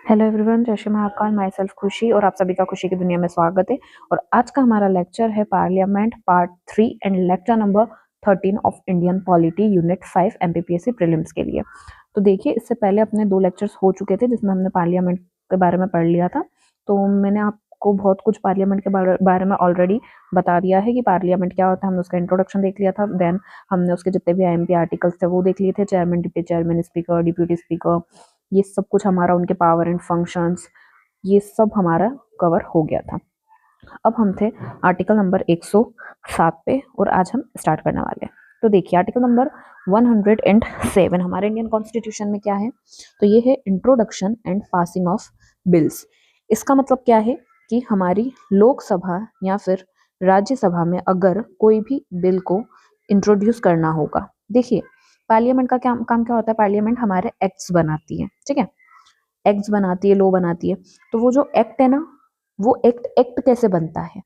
Hello everyone, जय Shri Mahakal. My self खुशी और आप सभी का खुशी की दुनिया में स्वागत है। और आज का हमारा लेक्चर है parliament part 3 and lecture number 13 of Indian polity unit 5 MPPSC prelims के लिए। तो देखिए, इससे पहले अपने 2 लेक्चर्स हो चुके थे जिसमें हमने पार्लियामेंट के बारे में पढ़ लिया था। तो मैंने आपको बहुत कुछ पार्लियामेंट के बारे में ऑलरेडी बता दिया है कि पार्लियामेंट क्या होता है। हमने उसका इंट्रोडक्शन देख लिया था, देन हमने उसके जितने भी आईएमपी आर्टिकल्स थे वो देख लिए थे, chairman, deputy chairman, speaker, deputy speaker, ये सब कुछ हमारा, उनके पावर एंड फंक्शंस, ये सब हमारा कवर हो गया था। अब हम थे आर्टिकल नंबर 107 पे और आज हम स्टार्ट करने वाले हैं। तो देखिए, आर्टिकल नंबर 107 हमारे इंडियन कॉन्स्टिट्यूशन में क्या है, तो ये है introduction and passing of bills. इसका मतलब क्या है कि हमारी लोकसभा या फिर राज्यसभा में अगर कोई भी बिल को इंट्रोड्यूस करना होगा, देखिए पार्लियामेंट का काम क्या होता है, पार्लियामेंट हमारे एक्ट्स बनाती है, ठीक है, एक्ट्स बनाती है, लॉ बनाती है। तो वो जो एक्ट है ना, वो एक्ट कैसे बनता है,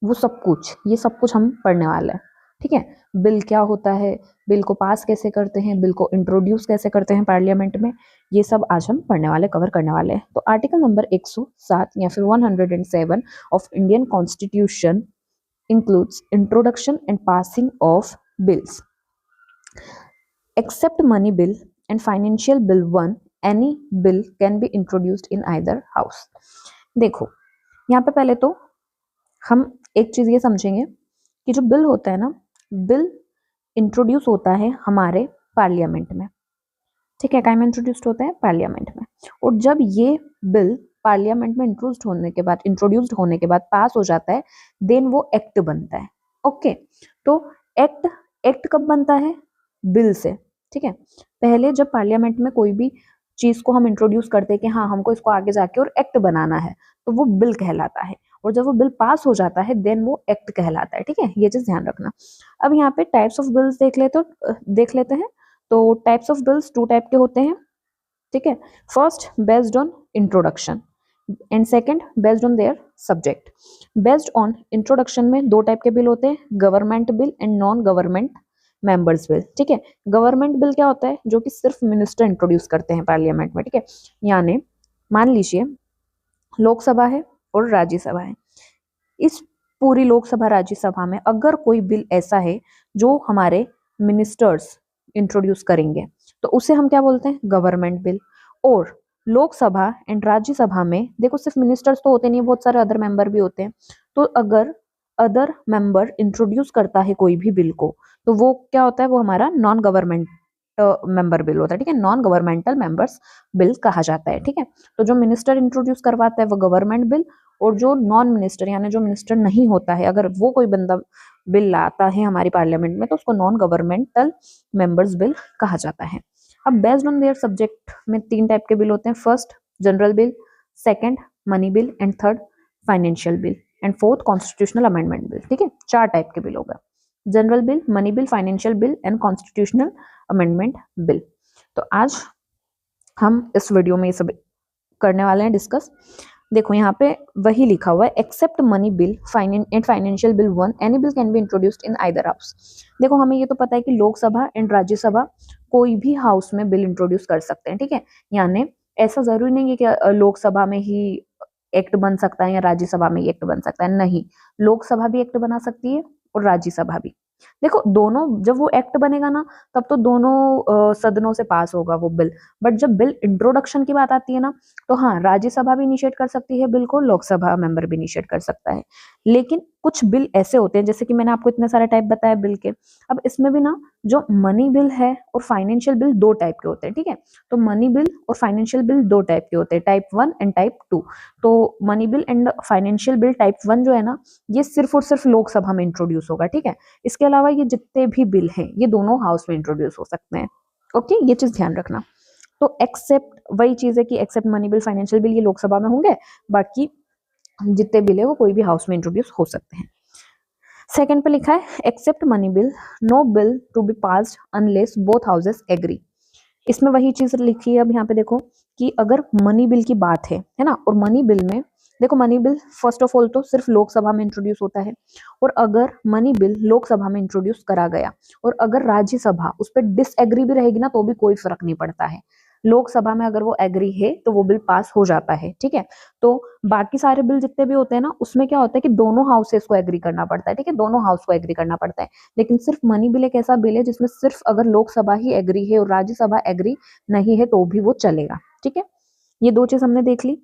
वो सब कुछ, ये सब कुछ हम पढ़ने वाले हैं, ठीक है। बिल क्या होता है, बिल को पास कैसे करते हैं, बिल को इंट्रोड्यूस कैसे करते हैं पार्लियामेंट में, ये सब आज हम पढ़ने वाले, कवर करने वाले हैं। तो आर्टिकल नंबर 107 या फिर 107 of Indian constitution includes introduction and passing of bills. Except money bill and financial bill 1, any bill can be introduced in either house. देखो, यहाँ पे पहले तो हम एक चीज ये समझेंगे कि जो बिल होता है ना, बिल इंट्रोड्यूस होता है हमारे पार्लियामेंट में, ठीक है। काइम इंट्रोड्यूस्ड होता है पार्लियामेंट में, और जब ये बिल पार्लियामेंट में इंट्रोड्यूस्ड होने के बाद पास हो जाता है, देन वो एक्ट बनता है। ओके, तो एक्ट कब बनता है, बिल से, ठीक है। पहले जब पार्लियामेंट में कोई भी चीज को हम इंट्रोड्यूस करते हैं कि हाँ हमको इसको आगे जाके और एक्ट बनाना है, तो वो बिल कहलाता है, और जब वो बिल पास हो जाता है देन वो एक्ट कहलाता है, ठीक है। ये चीज ध्यान रखना। अब यहाँ पे टाइप्स ऑफ बिल्स देख लेते हैं। तो टाइप्स ऑफ बिल्स 2 टाइप के होते हैं, ठीक है। First based on introduction and second based on their subject. Based on introduction में 2 टाइप के बिल होते हैं, government bill and non government members bill, ठीक है। गवर्नमेंट बिल क्या होता है, जो कि सिर्फ मिनिस्टर इंट्रोड्यूस करते हैं पार्लियामेंट में, ठीक है। यानी मान लीजिए लोकसभा है और राज्यसभा है, इस पूरी लोकसभा राज्यसभा में अगर कोई बिल ऐसा है जो हमारे मिनिस्टर्स इंट्रोड्यूस करेंगे, तो उसे हम क्या बोलते हैं, गवर्नमेंट बिल। और लोकसभा एंड राज्यसभा में देखो सिर्फ मिनिस्टर्स तो होते नहीं, बहुत सारे अदर मेंबर भी होते हैं। तो अगर अदर मेंबर इंट्रोड्यूस करता है कोई भी बिल को, तो वो क्या होता है, वो हमारा नॉन गवर्नमेंट मेंबर बिल होता है, ठीक है। नॉन गवर्नमेंटल मेंबर्स बिल कहा जाता है, ठीक है। तो जो मिनिस्टर इंट्रोड्यूस करवाता है वो गवर्नमेंट बिल, और जो नॉन मिनिस्टर यानी जो मिनिस्टर नहीं होता है, अगर वो कोई बंदा बिल लाता है हमारी पार्लियामेंट में, तो उसको नॉन गवर्नमेंटल मेंबर्स बिल कहा जाता है। अब बेस्ड ऑन देयर सब्जेक्ट में 3 टाइप के बिल होते हैं। First general bill, second money bill and third financial bill and fourth constitutional amendment bill, ठीक है। 4 टाइप के बिल हो गए, general bill, money bill, financial bill and constitutional amendment bill. तो आज हम इस वीडियो में ये सब करने वाले हैं डिस्कस। देखो यहाँ पे वही लिखा हुआ है, except money bill and financial bill 1, any bill can be introduced in either house. देखो हमें ये तो पता है कि लोकसभा एंड राज्यसभा कोई भी हाउस में बिल इंट्रोड्यूस कर सकते हैं, ठीक है। यानी ऐसा जरूरी नहीं है कि लोकसभा में ही एक्ट बन सकता है या राज्यसभा में ही एक्ट बन सकता है, नहीं, लोकसभा भी एक्ट बना सकती है और राज्यसभा भी। देखो दोनों, जब वो एक्ट बनेगा ना, तब तो दोनों सदनों से पास होगा वो बिल। बट जब बिल इंट्रोडक्शन की बात आती है ना, तो हाँ, राज्यसभा भी इनिशिएट कर सकती है बिल को, लोकसभा मेंबर भी इनिशिएट कर सकता है। लेकिन कुछ बिल ऐसे होते हैं, जैसे कि मैंने आपको इतने सारे टाइप बताया बिल के, अब इसमें भी ना जो मनी बिल है और फाइनेंशियल बिल 2 टाइप के होते हैं, ठीक है। तो मनी बिल और फाइनेंशियल बिल 2 टाइप के होते हैं, टाइप 1 एंड टाइप 2। तो money bill and financial bill type 1 जो है ना, ये सिर्फ और सिर्फ लोकसभा में इंट्रोड्यूस होगा, ठीक है। इसके अलावा ये जितने भी बिल हैं ये दोनों हाउस में इंट्रोड्यूस हो सकते हैं, ओके, ये चीज ध्यान रखना। तो एक्सेप्ट वही चीज है कि accept money bill, financial bill ये लोकसभा में होंगे, बाकी जितने बिल है वो कोई भी हाउस में इंट्रोड्यूस हो सकते हैं। सेकंड पे लिखा है except money bill, no bill to be passed unless both houses agree. इसमें वही चीज लिखी है। अब यहाँ पे देखो कि अगर मनी बिल की बात है ना, और मनी बिल में देखो, money bill first of all तो सिर्फ लोकसभा में इंट्रोड्यूस होता है, और अगर मनी बिल लोकसभा में इंट्रोड्यूस करा गया और अगर राज्यसभा उस पर डिसएग्री भी रहेगी ना, तो भी कोई फर्क नहीं पड़ता है। लोकसभा में अगर वो एग्री है तो वो बिल पास हो जाता है, ठीक है। तो बाकी सारे बिल जितने भी होते हैं ना, उसमें क्या होता है कि दोनों हाउसेस को एग्री करना पड़ता है, ठीक है, दोनों हाउस को एग्री करना पड़ता है। लेकिन सिर्फ मनी बिल एक ऐसा बिल है जिसमें सिर्फ अगर लोकसभा ही एग्री है और राज्यसभा एग्री नहीं है तो भी वो चलेगा, ठीक है। ये दो चीज हमने देख ली।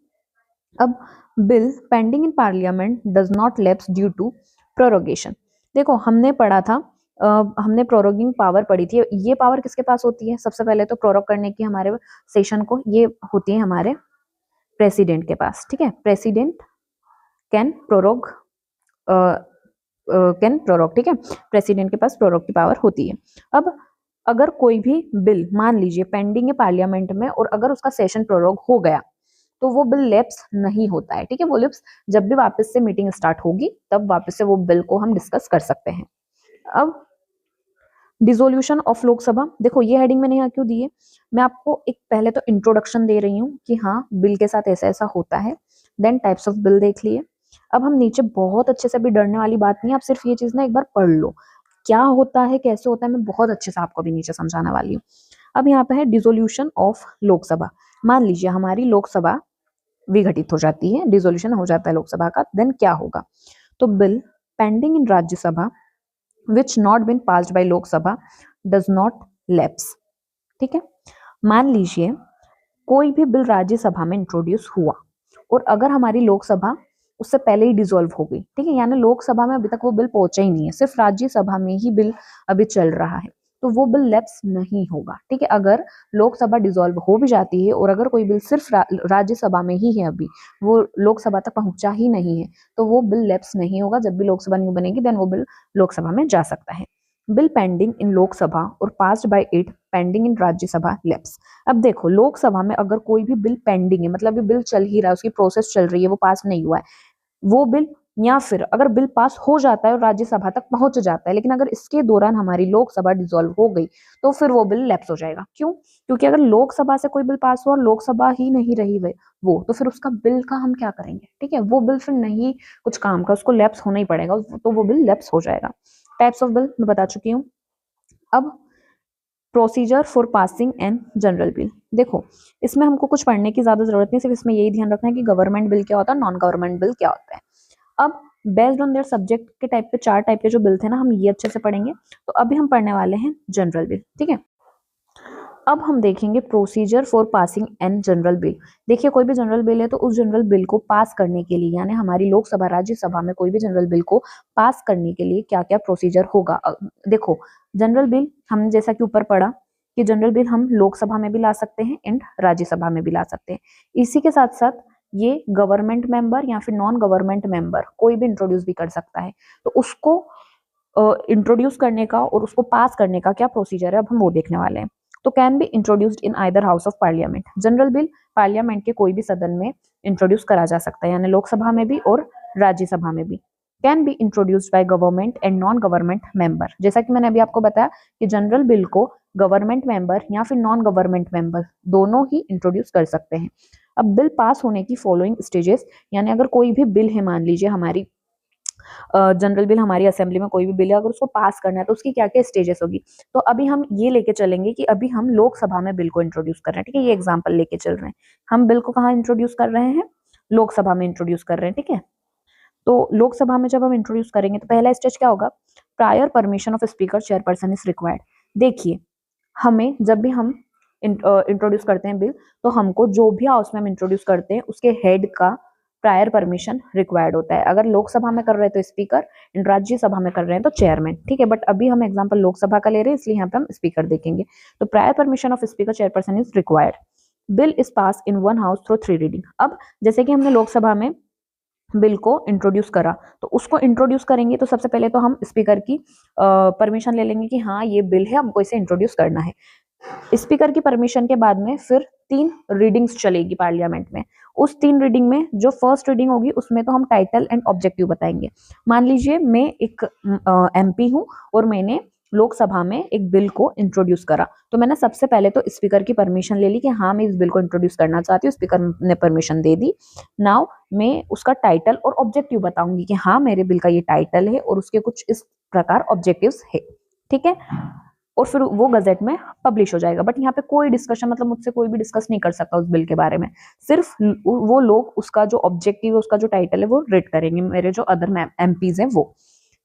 अब bill pending in parliament does not lapse due to prorogation. देखो हमने पढ़ा था, हमने प्रोरोगिंग पावर पढ़ी थी। ये पावर किसके पास होती है? सबसे पहले तो प्रोरोग करने की हमारे सेशन को ये होती है हमारे प्रेसिडेंट के पास, ठीक है। प्रेसिडेंट कैन प्रोरोग, ठीक है, प्रेसिडेंट के पास प्रोरोग की पावर होती है। अब अगर कोई भी बिल मान लीजिए पेंडिंग है पार्लियामेंट में और अगर उसका सेशन प्रोरोग हो गया तो वो बिल लैप्स नहीं होता है, ठीक है। वो लैप्स जब भी वापस से मीटिंग स्टार्ट होगी तब वापस से वो बिल को हम डिस्कस कर सकते हैं। अब डिसोल्यूशन ऑफ लोकसभा, देखो ये हेडिंग मैंने यहाँ क्यों दी है, मैं आपको एक पहले तो इंट्रोडक्शन दे रही हूँ कि हाँ बिल के साथ ऐसा ऐसा होता है, देन टाइप्स ऑफ बिल देख लिए। अब हम नीचे बहुत अच्छे से, भी डरने वाली बात नहीं है, आप सिर्फ ये चीज ना एक बार पढ़ लो क्या होता है कैसे होता है, मैं बहुत अच्छे से आपको भी नीचे समझाने वाली हूँ। अब यहाँ पे है डिसोल्यूशन ऑफ लोकसभा। मान लीजिए हमारी लोकसभा विघटित हो जाती है, डिसोल्यूशन हो जाता है लोकसभा का, देन क्या होगा? तो bill pending in Rajya Sabha which not been passed by Lok Sabha does not lapse, ठीक है। मान लीजिए कोई भी बिल राज्यसभा में इंट्रोड्यूस हुआ और अगर हमारी लोकसभा उससे पहले ही डिसॉल्व हो गई, ठीक है, यानी लोकसभा में अभी तक वो बिल पहुंचा ही नहीं है, सिर्फ राज्यसभा में ही बिल अभी चल रहा है, तो वो बिल लैप्स नहीं होगा, ठीक है। अगर लोकसभा डिसॉल्व हो भी जाती है और अगर कोई बिल सिर्फ राज्यसभा में ही है, अभी वो लोकसभा तक पहुंचा ही नहीं है, तो वो बिल लैप्स नहीं होगा। जब भी लोकसभा न्यू बनेगी देन वो बिल लोकसभा में जा सकता है। बिल पेंडिंग इन लोकसभा और passed by it pending in Rajya Sabha lapse. अब देखो लोकसभा में अगर कोई भी बिल पेंडिंग है, मतलब बिल चल ही रहा है, उसकी प्रोसेस चल रही है, वो पास नहीं हुआ है, वो बिल, या फिर अगर बिल पास हो जाता है और राज्यसभा तक पहुंच जाता है, लेकिन अगर इसके दौरान हमारी लोकसभा डिसॉल्व हो गई तो फिर वो बिल लैप्स हो जाएगा। क्यों? क्योंकि अगर लोकसभा से कोई बिल पास हुआ और लोकसभा ही नहीं रही वो, तो फिर उसका बिल का हम क्या करेंगे, ठीक है, वो बिल फिर नहीं कुछ काम का, उसको लैप्स होना ही पड़ेगा, तो वो बिल लैप्स हो जाएगा। टाइप्स ऑफ बिल मैं बता चुकी हूँ। अब procedure for passing an general bill, देखो इसमें हमको कुछ पढ़ने की ज्यादा जरूरत नहीं, सिर्फ इसमें यही ध्यान रखना है कि गवर्नमेंट बिल क्या होता है, नॉन गवर्नमेंट बिल क्या होता है। अब बेस्ड ऑन देयर सब्जेक्ट के टाइप पे 4 टाइप के जो बिल थे ना, हम ये अच्छे से पढ़ेंगे। तो अभी हम पढ़ने वाले हैं जनरल बिल, ठीक है। अब हम देखेंगे procedure for passing an general bill. देखिए कोई भी जनरल बिल है तो उस जनरल बिल को पास करने के लिए, यानी हमारी लोकसभा राज्यसभा में कोई भी जनरल बिल को पास करने के लिए क्या क्या प्रोसीजर होगा। देखो जनरल बिल हमने जैसा कि ऊपर पढ़ा कि जनरल बिल हम लोकसभा में भी ला सकते हैं एंड राज्यसभा में भी ला सकते हैं। इसी के साथ साथ ये गवर्नमेंट मेंबर या फिर नॉन गवर्नमेंट मेंबर कोई भी इंट्रोड्यूस भी कर सकता है। तो उसको इंट्रोड्यूस करने का और उसको पास करने का क्या प्रोसीजर है, अब हम वो देखने वाले हैं। तो can be introduced in either house of parliament, general bill parliament के कोई भी सदन में इंट्रोड्यूस करा जा सकता है, यानी लोकसभा में भी और राज्यसभा में भी। Can be introduced by government and non government member, जैसा कि मैंने अभी आपको बताया कि जनरल बिल को गवर्नमेंट मेंबर या फिर नॉन गवर्नमेंट मेंबर दोनों ही इंट्रोड्यूस कर सकते हैं। अब बिल पास होने की फॉलोइंग स्टेजेस, यानी अगर कोई भी बिल है, मान लीजिए हमारी जनरल बिल, हमारी असेंबली में कोई भी बिल है, अगर उसको पास करना है तो उसकी क्या क्या स्टेजेस होगी। तो अभी हम ये लेके चलेंगे कि अभी हम लोकसभा में बिल को इंट्रोड्यूस कर रहे हैं, ठीक है, ये एग्जाम्पल लेके चल रहे हैं। हम बिल को कहाँ इंट्रोड्यूस कर रहे हैं? लोकसभा में इंट्रोड्यूस कर रहे हैं, ठीक है। तो लोकसभा में जब हम इंट्रोड्यूस करेंगे तो पहला स्टेज क्या होगा? Prior permission of speaker chairperson is required. देखिए हमें जब भी हम इंट्रोड्यूस करते हैं बिल, तो हमको जो भी हाउस में हम इंट्रोड्यूस करते हैं उसके हेड का प्रायर परमिशन रिक्वायर्ड होता है। अगर लोकसभा में कर रहे हैं तो स्पीकर, राज्यसभा में कर रहे हैं तो चेयरमैन, ठीक है। बट अभी हम एग्जांपल लोकसभा का ले रहे हैं इसलिए यहाँ पे हम स्पीकर देखेंगे। तो prior permission of speaker chairperson is required. Bill is pass in one house through 3 reading. अब जैसे कि हमने लोकसभा में बिल को इंट्रोड्यूस करा, तो उसको इंट्रोड्यूस करेंगे तो सबसे पहले तो हम स्पीकर की परमिशन ले लेंगे कि हाँ ये बिल है, हमको इसे इंट्रोड्यूस करना है। स्पीकर की परमिशन के बाद में फिर 3 रीडिंग्स चलेगी पार्लियामेंट में। उस 3 रीडिंग में जो फर्स्ट रीडिंग होगी उसमें तो हम टाइटल एंड ऑब्जेक्टिव बताएंगे। मान लीजिए मैं एक एमपी हूं और मैंने लोकसभा में एक बिल को इंट्रोड्यूस करा, तो मैंने सबसे पहले तो स्पीकर की परमिशन ले ली कि हाँ मैं इस बिल को इंट्रोड्यूस करना चाहती हूँ, स्पीकर ने परमिशन दे दी। नाउ मैं उसका टाइटल और ऑब्जेक्टिव बताऊंगी कि हाँ मेरे बिल का ये टाइटल है और उसके कुछ इस प्रकार ऑब्जेक्टिव्स है, ठीक है। और फिर वो गजेट में पब्लिश हो जाएगा। बट यहाँ पे कोई डिस्कशन, मतलब मुझसे कोई भी डिस्कस नहीं कर सकता उस बिल के बारे में, सिर्फ वो लोग उसका जो ऑब्जेक्टिव है, उसका जो टाइटल है वो रीड करेंगे, मेरे जो अदर एमपीज हैं वो।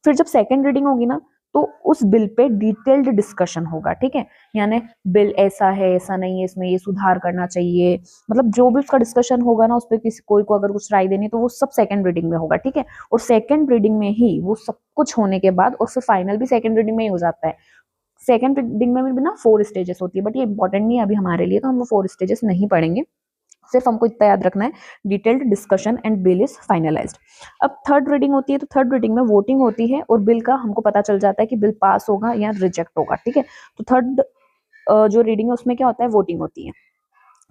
फिर जब सेकंड रीडिंग होगी ना, तो उस बिल पे डिटेल्ड डिस्कशन होगा, ठीक है, यानी बिल ऐसा है, ऐसा नहीं है, इसमें ये सुधार करना चाहिए, मतलब जो भी उसका डिस्कशन होगा ना, उस पर किसी कोई को अगर कुछ राय देनी तो वो सब सेकंड रीडिंग में होगा, ठीक है। और सेकंड रीडिंग में ही वो सब कुछ होने के बाद, और फिर फाइनल भी सेकंड रीडिंग में ही हो जाता है। सेकंड रीडिंग में भी ना 4 स्टेजेस होती है, बट ये इंपॉर्टेंट नहीं है अभी हमारे लिए, तो हम वो 4 स्टेजेस नहीं पढ़ेंगे। सिर्फ हमको इतना याद रखना है, detailed discussion and bill is finalised. अब थर्ड रीडिंग होती है, तो थर्ड रीडिंग में वोटिंग होती है और बिल का हमको पता चल जाता है कि बिल पास होगा या रिजेक्ट होगा, ठीक है। तो थर्ड जो रीडिंग है उसमें क्या होता है, वोटिंग होती है,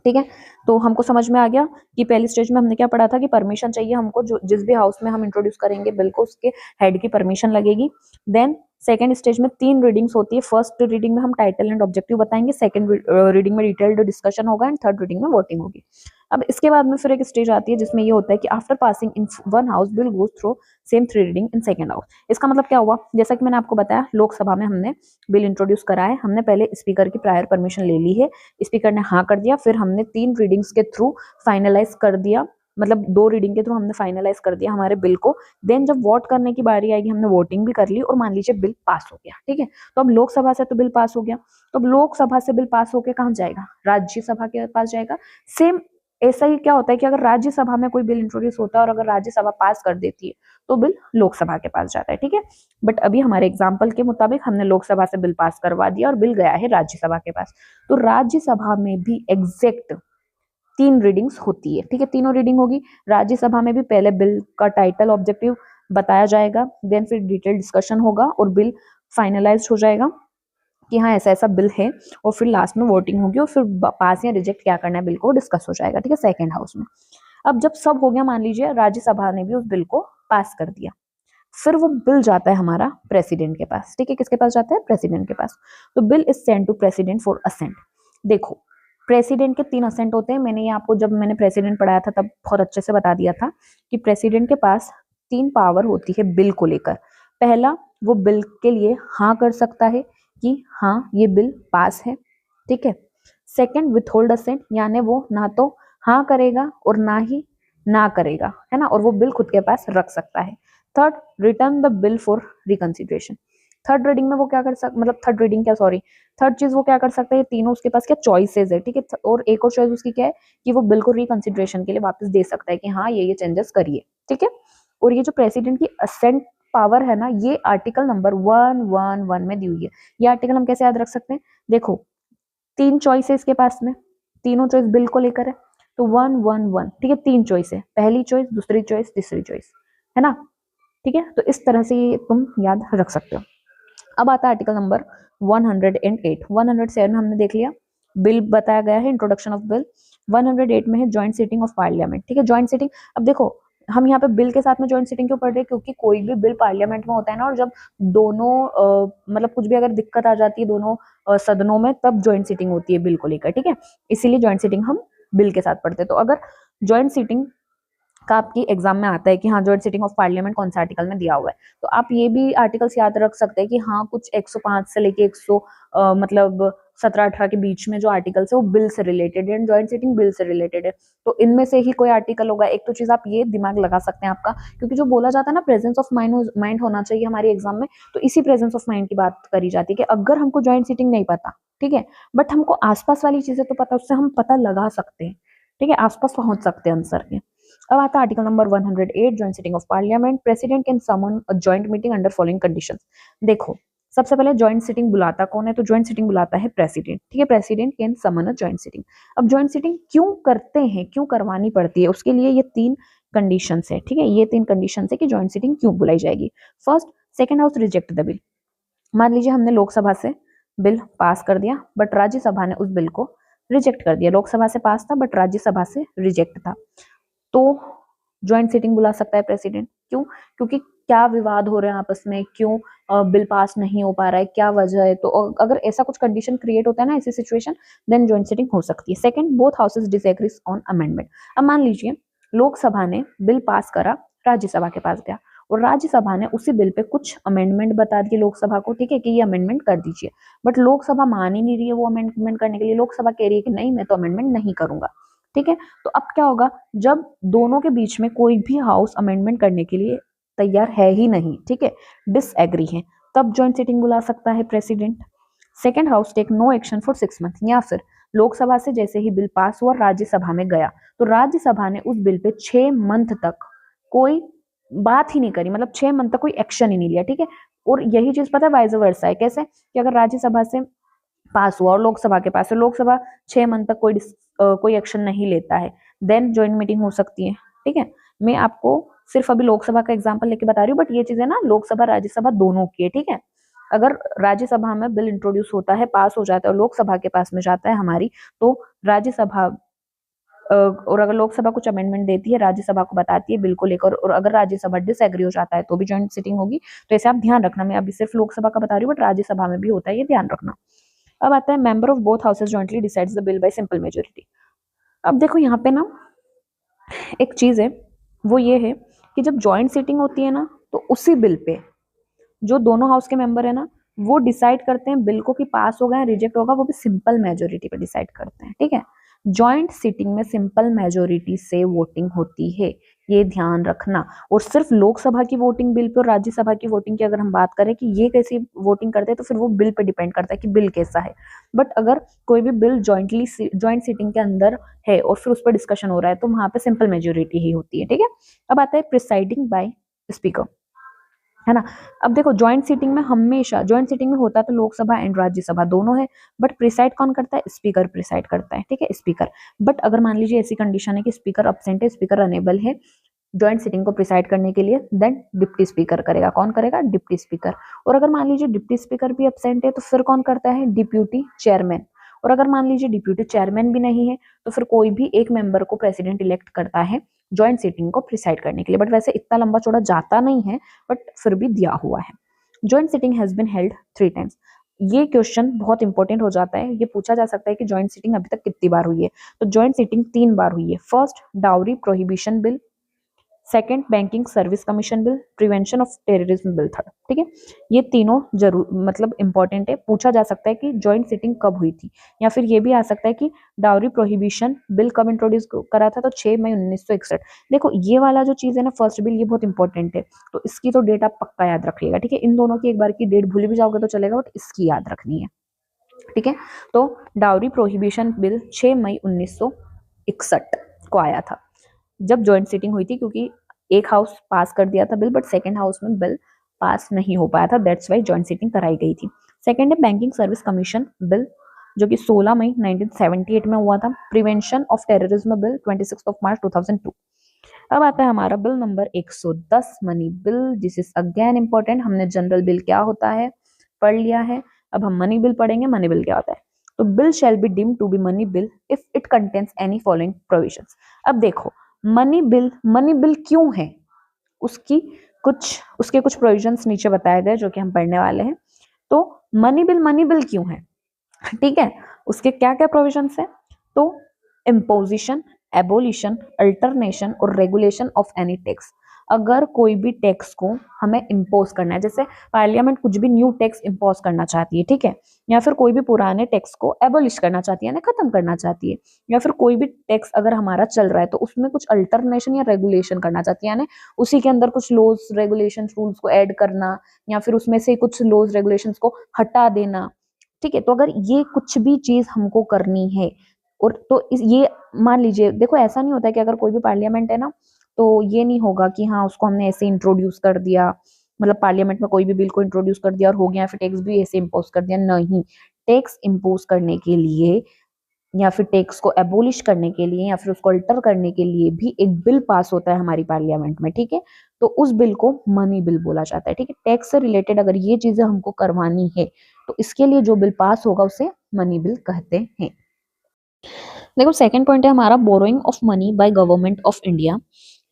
ठीक है। तो हमको समझ में आ गया कि पहली स्टेज में हमने क्या पढ़ा था कि परमिशन चाहिए हमको, जो जिस भी हाउस में हम इंट्रोड्यूस करेंगे बिल को, उसके हेड की परमिशन लगेगी। देन सेकंड स्टेज में 3 रीडिंग्स होती है। फर्स्ट रीडिंग में हम टाइटल एंड ऑब्जेक्टिव बताएंगे, सेकंड रीडिंग में डिटेल्ड डिस्कशन होगा एंड थर्ड रीडिंग में वोटिंग होगी। अब इसके बाद में फिर एक स्टेज आती है जिसमें ये होता है कि after passing in one house bill goes through same 3 reading in second house. इसका मतलब क्या हुआ, जैसा कि मैंने आपको बताया, लोकसभा में हमने बिल इंट्रोड्यूस करा है, हमने पहले स्पीकर की प्रायर परमिशन ले ली है, स्पीकर ने हाँ कर दिया, फिर हमने 3 रीडिंग्स के थ्रू फाइनलाइज कर दिया, मतलब 2 रीडिंग के थ्रू हमने फाइनलाइज कर दिया हमारे बिल को। देन जब वोट करने की बारी आएगी, हमने वोटिंग भी कर ली और मान लीजिए बिल पास हो गया, ठीक है। तो अब लोकसभा से तो बिल पास हो गया, तो अब लोकसभा से बिल पास होके कहाँ जाएगा, राज्यसभा के पास जाएगा। सेम ऐसा ही क्या होता है कि अगर राज्यसभा में कोई बिल इंट्रोड्यूस होता है और अगर राज्यसभा पास कर देती है तो बिल लोकसभा के पास जाता है, ठीक है। बट अभी हमारे एग्जाम्पल के मुताबिक हमने लोकसभा से बिल पास करवा दिया और बिल गया है राज्यसभा के पास। तो राज्यसभा में भी एग्जैक्ट 3 रीडिंग्स होती है, ठीक है, तीनों रीडिंग होगी। राज्यसभा में भी पहले बिल का टाइटल ऑब्जेक्टिव बताया जाएगा, देन फिर डिटेल डिस्कशन होगा और बिल फाइनलाइज हो जाएगा कि हाँ ऐसा ऐसा बिल है, और फिर लास्ट में वोटिंग होगी और फिर पास या रिजेक्ट क्या करना है बिल को डिस्कस हो जाएगा, ठीक है, सेकेंड हाउस में। अब जब सब हो गया, मान लीजिए राज्यसभा ने भी उस बिल को पास कर दिया, फिर वो बिल जाता है हमारा प्रेसिडेंट के पास, ठीक है, किसके पास जाता है, प्रेसिडेंट के पास। तो bill is send to president for assent. देखो प्रेसिडेंट के 3 असेंट होते हैं, मैंने ये आपको जब मैंने प्रेसिडेंट पढ़ाया था तब बहुत अच्छे से बता दिया था कि प्रेसिडेंट के पास 3 पावर होती है बिल को लेकर। पहला, वो बिल के लिए हाँ कर सकता है कि हाँ ये बिल पास है, ठीक है। सेकंड, विथहोल्ड असेंट, यानी वो ना तो हाँ करेगा और ना ही ना करेगा, है ना, और वो बिल खुद के पास रख सकता है। Third, return the bill for reconsideration. Third reading में वो क्या कर सकता, मतलब थर्ड रीडिंग क्या, सॉरी, थर्ड चीज वो क्या कर सकता है, ये तीनों उसके पास क्या चॉइसेस है, ठीक है। और एक और चॉइस उसकी क्या है कि वो बिल को रिकंसिडरेशन के लिए वापस दे सकता है कि हाँ ये चेंजेस करिए, ठीक है। और ये जो प्रेसिडेंट की असेंट पावर है ना, ये आर्टिकल नंबर 111 में दी हुई है। ये आर्टिकल हम कैसे याद रख सकते हैं, देखो 3 चॉइस है इसके पास में, तीनों चॉइस बिल को लेकर है, तो 111, ठीक है, 3 चॉइस है, पहली चॉइस, दूसरी चॉइस, तीसरी चॉइस, है ना, ठीक है। तो इस तरह से ये तुम याद रख सकते हो। अब आता है आर्टिकल नंबर 108। 107 में हमने देख लिया बिल बताया गया है, इंट्रोडक्शन ऑफ बिल। 108 में है जॉइंट सीटिंग ऑफ पार्लियामेंट, ठीक है, जॉइंट सीटिंग। अब देखो हम यहाँ पे बिल के साथ में जॉइंट सीटिंग क्यों पढ़ रहे हैं, क्योंकि कोई भी बिल पार्लियामेंट में होता है ना, और जब दोनों मतलब कुछ भी अगर दिक्कत आ जाती है दोनों सदनों में, तब जॉइंट सीटिंग होती है बिल को लेकर, ठीक है, इसीलिए जॉइंट सीटिंग हम बिल के साथ पढ़ते हैं। तो अगर जॉइंट सीटिंग का आपकी एग्जाम में आता है कि हाँ जॉइंट सिटिंग ऑफ पार्लियामेंट कौन सा आर्टिकल में दिया हुआ है, तो आप ये भी आर्टिकल्स याद रख सकते हैं कि हाँ कुछ 105 से लेके 100 मतलब 17-18 के बीच में जो आर्टिकल्स है वो बिल से रिलेटेड है, जॉइंट सिटिंग बिल से रिलेटेड है, तो इनमें से ही कोई आर्टिकल होगा। एक तो चीज आप ये दिमाग लगा सकते हैं आपका, क्योंकि जो बोला जाता है ना प्रेजेंस ऑफ माइंड होना चाहिए हमारे एग्जाम में, तो इसी प्रेजेंस ऑफ माइंड की बात करी जाती है कि अगर हमको जॉइंट सिटिंग नहीं पता, ठीक है, बट हमको आसपास वाली चीजें तो पता, उससे हम पता लगा सकते हैं, ठीक है, आसपास पहुंच सकते हैं आंसर के। अब आता है article number 108, joint sitting of parliament. President can summon a joint meeting under following conditions. देखो सबसे पहले जॉइंट सिटिंग बुलाता कौन है, तो जॉइंट सिटिंग बुलाता है प्रेसिडेंट, ठीक है, president can summon a joint sitting. अब जॉइंट सिटिंग क्यों करते हैं, क्यों करवानी पड़ती है, उसके लिए ये 3 कंडीशंस है, ठीक है, ये 3 कंडीशंस है कि जॉइंट सिटिंग क्यों बुलाई जाएगी। First, second house reject the bill. मान लीजिए हमने लोकसभा से बिल पास कर दिया बट राज्यसभा ने उस बिल को रिजेक्ट कर दिया, लोकसभा से पास था बट राज्यसभा से रिजेक्ट था, तो ज्वाइंट सिटिंग बुला सकता है प्रेसिडेंट। क्यों, क्योंकि क्या विवाद हो रहे हैं आपस में, क्यों बिल पास नहीं हो पा रहा है, क्या वजह है, तो अगर ऐसा कुछ कंडीशन क्रिएट होता है ना ऐसी सिचुएशन, देन ज्वाइंट सिटिंग हो सकती है। Second, both houses disagrees on amendment. अब मान लीजिए लोकसभा ने बिल पास करा, राज्यसभा के पास गया और राज्यसभा ने उसी बिल पे कुछ अमेंडमेंट बता दिए लोकसभा को, ठीक है, कि ये अमेंडमेंट कर दीजिए, बट लोकसभा मान ही नहीं रही है वो अमेंडमेंट करने के लिए। लोकसभा कह रही है कि नहीं, मैं तो अमेंडमेंट नहीं करूंगा, ठीक है। तो अब क्या होगा, जब दोनों के बीच में कोई भी हाउस अमेंडमेंट करने के लिए तैयार है ही नहीं, ठीक है, डिसएग्री है, तब ज्वाइंट सिटिंग बुला सकता है president. Second house take no action for 6 month, या फिर लोकसभा से जैसे ही बिल पास हुआ राज्यसभा में गया तो राज्यसभा ने उस बिल पे 6 मंथ तक कोई बात ही नहीं करी, मतलब 6 मंथ तक कोई एक्शन ही नहीं लिया, ठीक है। और यही चीज पता है वाइस वर्सा है, कैसे कि अगर राज्यसभा से पास हुआ और लोकसभा के पास है, लोकसभा 6 मंथ तक कोई एक्शन नहीं लेता है, देन ज्वाइंट मीटिंग हो सकती है, ठीक है। मैं आपको सिर्फ अभी लोकसभा का एग्जांपल लेके बता रही हूँ, बट ये चीजें ना लोकसभा राज्यसभा दोनों की है, ठीक है। अगर राज्यसभा में बिल इंट्रोड्यूस होता है, पास हो जाता है और लोकसभा के पास में जाता है हमारी, तो राज्यसभा और अगर लोकसभा कुछ अमेंडमेंट देती है, राज्यसभा को बताती है बिल को लेकर, और अगर राज्यसभा डिसएग्री हो जाता है तो भी ज्वाइंट सिटिंग होगी। तो ऐसे आप ध्यान रखना, मैं अभी सिर्फ लोकसभा का बता रही हूँ, बट राज्यसभा में भी होता है, ये ध्यान रखना। अब आता है member of both houses jointly decides the bill bye simple majority. अब देखो यहाँ पे ना एक चीज है, वो ये है कि जब ज्वाइंट सिटिंग होती है ना, तो उसी बिल पे जो दोनों हाउस के मेंबर है ना, वो डिसाइड करते हैं बिल को कि पास होगा या रिजेक्ट होगा, वो भी सिंपल मेजोरिटी पे डिसाइड करते हैं, ठीक है। जॉइंट सिटिंग में सिंपल मेजोरिटी से वोटिंग होती है, ये ध्यान रखना। और सिर्फ लोकसभा की वोटिंग बिल पे और राज्यसभा की वोटिंग की अगर हम बात करें कि ये कैसी वोटिंग करते हैं, तो फिर वो बिल पे डिपेंड करता है कि बिल कैसा है। बट अगर कोई भी बिल ज्वाइंट सिटिंग के अंदर है और फिर उस पर डिस्कशन हो रहा है, तो वहां पे सिंपल मेजोरिटी ही होती है, ठीक है। अब आता है प्रिसाइडिंग बाय स्पीकर, है ना। अब देखो ज्वाइंट सीटिंग में हमेशा, ज्वाइंट सीटिंग में होता तो लोकसभा एंड राज्यसभा दोनों है, बट प्रिसाइड कौन करता है, स्पीकर प्रिसाइड करता है, ठीक है, स्पीकर। बट अगर मान लीजिए ऐसी कंडीशन है कि स्पीकर अब्सेंट है, स्पीकर अनेबल है ज्वाइंट सिटिंग को प्रिसाइड करने के लिए, देन डिप्टी स्पीकर करेगा। कौन करेगा, डिप्टी स्पीकर। और अगर मान लीजिए डिप्टी स्पीकर भी अब्सेंट है, तो फिर कौन करता है, डिप्यूटी चेयरमैन। और अगर मान लीजिए डिप्यूटी चेयरमैन भी नहीं है, तो फिर कोई भी एक मेंबर को प्रेसिडेंट इलेक्ट करता है ज्वाइंट सिटिंग को प्रिसाइड करने के लिए। बट वैसे इतना लंबा चौड़ा जाता नहीं है, बट फिर भी दिया हुआ है। Joint sitting has been held 3 times. ये क्वेश्चन बहुत इंपॉर्टेंट हो जाता है, ये पूछा जा सकता है कि ज्वाइंट सिटिंग अभी तक कितनी बार हुई है। तो ज्वाइंट सिटिंग 3 बार हुई है। First dowry prohibition bill, second banking service commission bill, prevention of terrorism bill third, ठीक है। ये तीनों जरूर मतलब इंपॉर्टेंट है, पूछा जा सकता है कि ज्वाइंट सिटिंग कब हुई थी। या फिर ये भी आ सकता है कि डाउरी प्रोहिबिशन बिल कब इंट्रोड्यूस करा था, तो 6 मई 1961। देखो ये वाला जो चीज है ना, फर्स्ट बिल, ये बहुत इंपॉर्टेंट है, तो इसकी तो डेट आप पक्का याद रखिएगा, ठीक है। इन दोनों की एक बार की डेट भूल भी जाओगे तो चलेगा, बट इसकी याद रखनी है, ठीक है। तो डाउरी प्रोहिबिशन बिल 6 मई 1961 को आया था, जब ज्वाइंट सिटिंग हुई थी, क्योंकि एक हाउस पास कर दिया था बिल, बट सेकंड हाउस में बिल पास नहीं हो पाया था, दैट्स वाई ज्वाइंट सिटिंग कराई गई थी। सेकंड है बैंकिंग सर्विस कमीशन बिल, जो कि 16 मई 1978 में हुआ था। Prevention of terrorism bill 26 March 2002। अब आता है हमारा bill number 110 money bill, this is again important. हमने जनरल बिल क्या होता है पढ़ लिया है, अब हम मनी बिल पढ़ेंगे। मनी बिल क्या होता है, तो bill shall be deemed to be money bill if it contains any following provisions. अब देखो मनी बिल क्यों है, उसकी उसके कुछ प्रोविजंस नीचे बताए गए जो कि हम पढ़ने वाले हैं। तो मनी बिल क्यों है, ठीक है, उसके क्या क्या प्रोविजंस है। तो इम्पोजिशन, एबोलिशन, अल्टरनेशन और रेगुलेशन ऑफ एनी टैक्स। अगर कोई भी टैक्स को हमें इम्पोज करना है, जैसे पार्लियामेंट कुछ भी न्यू टैक्स इम्पोज करना चाहती है, ठीक है, या फिर कोई भी पुराने टैक्स को एबोलिश करना चाहती है, यानी खत्म करना चाहती है, या फिर कोई भी टैक्स अगर हमारा चल रहा है तो उसमें कुछ अल्टरनेशन या रेगुलेशन करना चाहती है, यानी उसी के अंदर कुछ लॉज रेगुलेशन रूल्स को ऐड करना, या फिर उसमें से कुछ लॉज रेगुलेशन को हटा देना, ठीक है। तो अगर ये कुछ भी चीज हमको करनी है, और तो ये मान लीजिए, देखो ऐसा नहीं होता है कि अगर कोई भी पार्लियामेंट है ना, तो ये नहीं होगा कि हाँ उसको हमने ऐसे इंट्रोड्यूस कर दिया, मतलब पार्लियामेंट में कोई भी बिल को इंट्रोड्यूस कर दिया और हो गया, फिर टैक्स भी ऐसे इम्पोज कर दिया, नहीं। टैक्स इम्पोज करने के लिए या फिर टैक्स को एबोलिश करने के लिए या फिर उसको अल्टर करने के लिए भी एक बिल पास होता है हमारी पार्लियामेंट में, ठीक है। तो उस बिल को मनी बिल बोला जाता है, ठीक है। टैक्स से रिलेटेड अगर ये चीजें हमको करवानी है, तो इसके लिए जो बिल पास होगा उसे मनी बिल कहते हैं। देखो सेकंड पॉइंट है हमारा borrowing of money by government of India.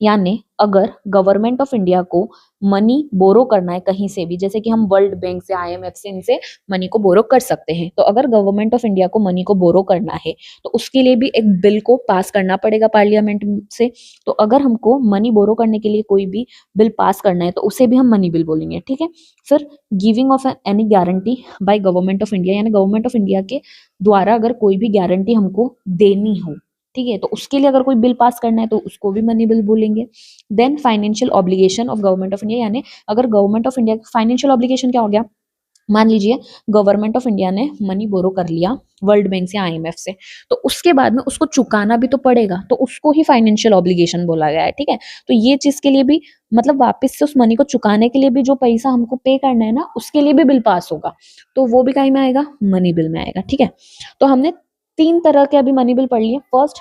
यानी अगर गवर्नमेंट ऑफ इंडिया को मनी बोरो करना है कहीं से भी, जैसे कि हम वर्ल्ड बैंक से, आईएमएफ से, इनसे मनी को बोरो कर सकते हैं, तो अगर गवर्नमेंट ऑफ इंडिया को मनी को बोरो करना है तो उसके लिए भी एक बिल को पास करना पड़ेगा पार्लियामेंट से। तो अगर हमको मनी बोरो करने के लिए कोई भी बिल पास करना है तो उसे भी हम मनी बिल बोलेंगे, ठीक है। फिर giving of any guarantee bye government of India, यानी गवर्नमेंट ऑफ इंडिया के द्वारा अगर कोई भी गारंटी हमको देनी हो, ठीक है, तो उसके लिए अगर कोई बिल पास करना है तो उसको भी मनी बिल बोलेंगे। Then financial obligation of government of India, यानी अगर government of India financial obligation क्या हो गया, मान लीजिए गवर्नमेंट ऑफ इंडिया ने मनी बोरो कर लिया वर्ल्ड बैंक से, आईएमएफ से, तो उसके बाद में उसको चुकाना भी तो पड़ेगा, तो उसको ही फाइनेंशियल ऑब्लिगेशन बोला गया है, ठीक है। तो ये चीज के लिए भी, मतलब वापस से उस मनी को चुकाने के लिए भी जो पैसा हमको पे करना है ना, उसके लिए भी बिल पास होगा, तो वो भी कहीं में आएगा, मनी बिल में आएगा, ठीक है। तो हमने 3 तरह के अभी मनी बिल पढ़ लिए। फर्स्ट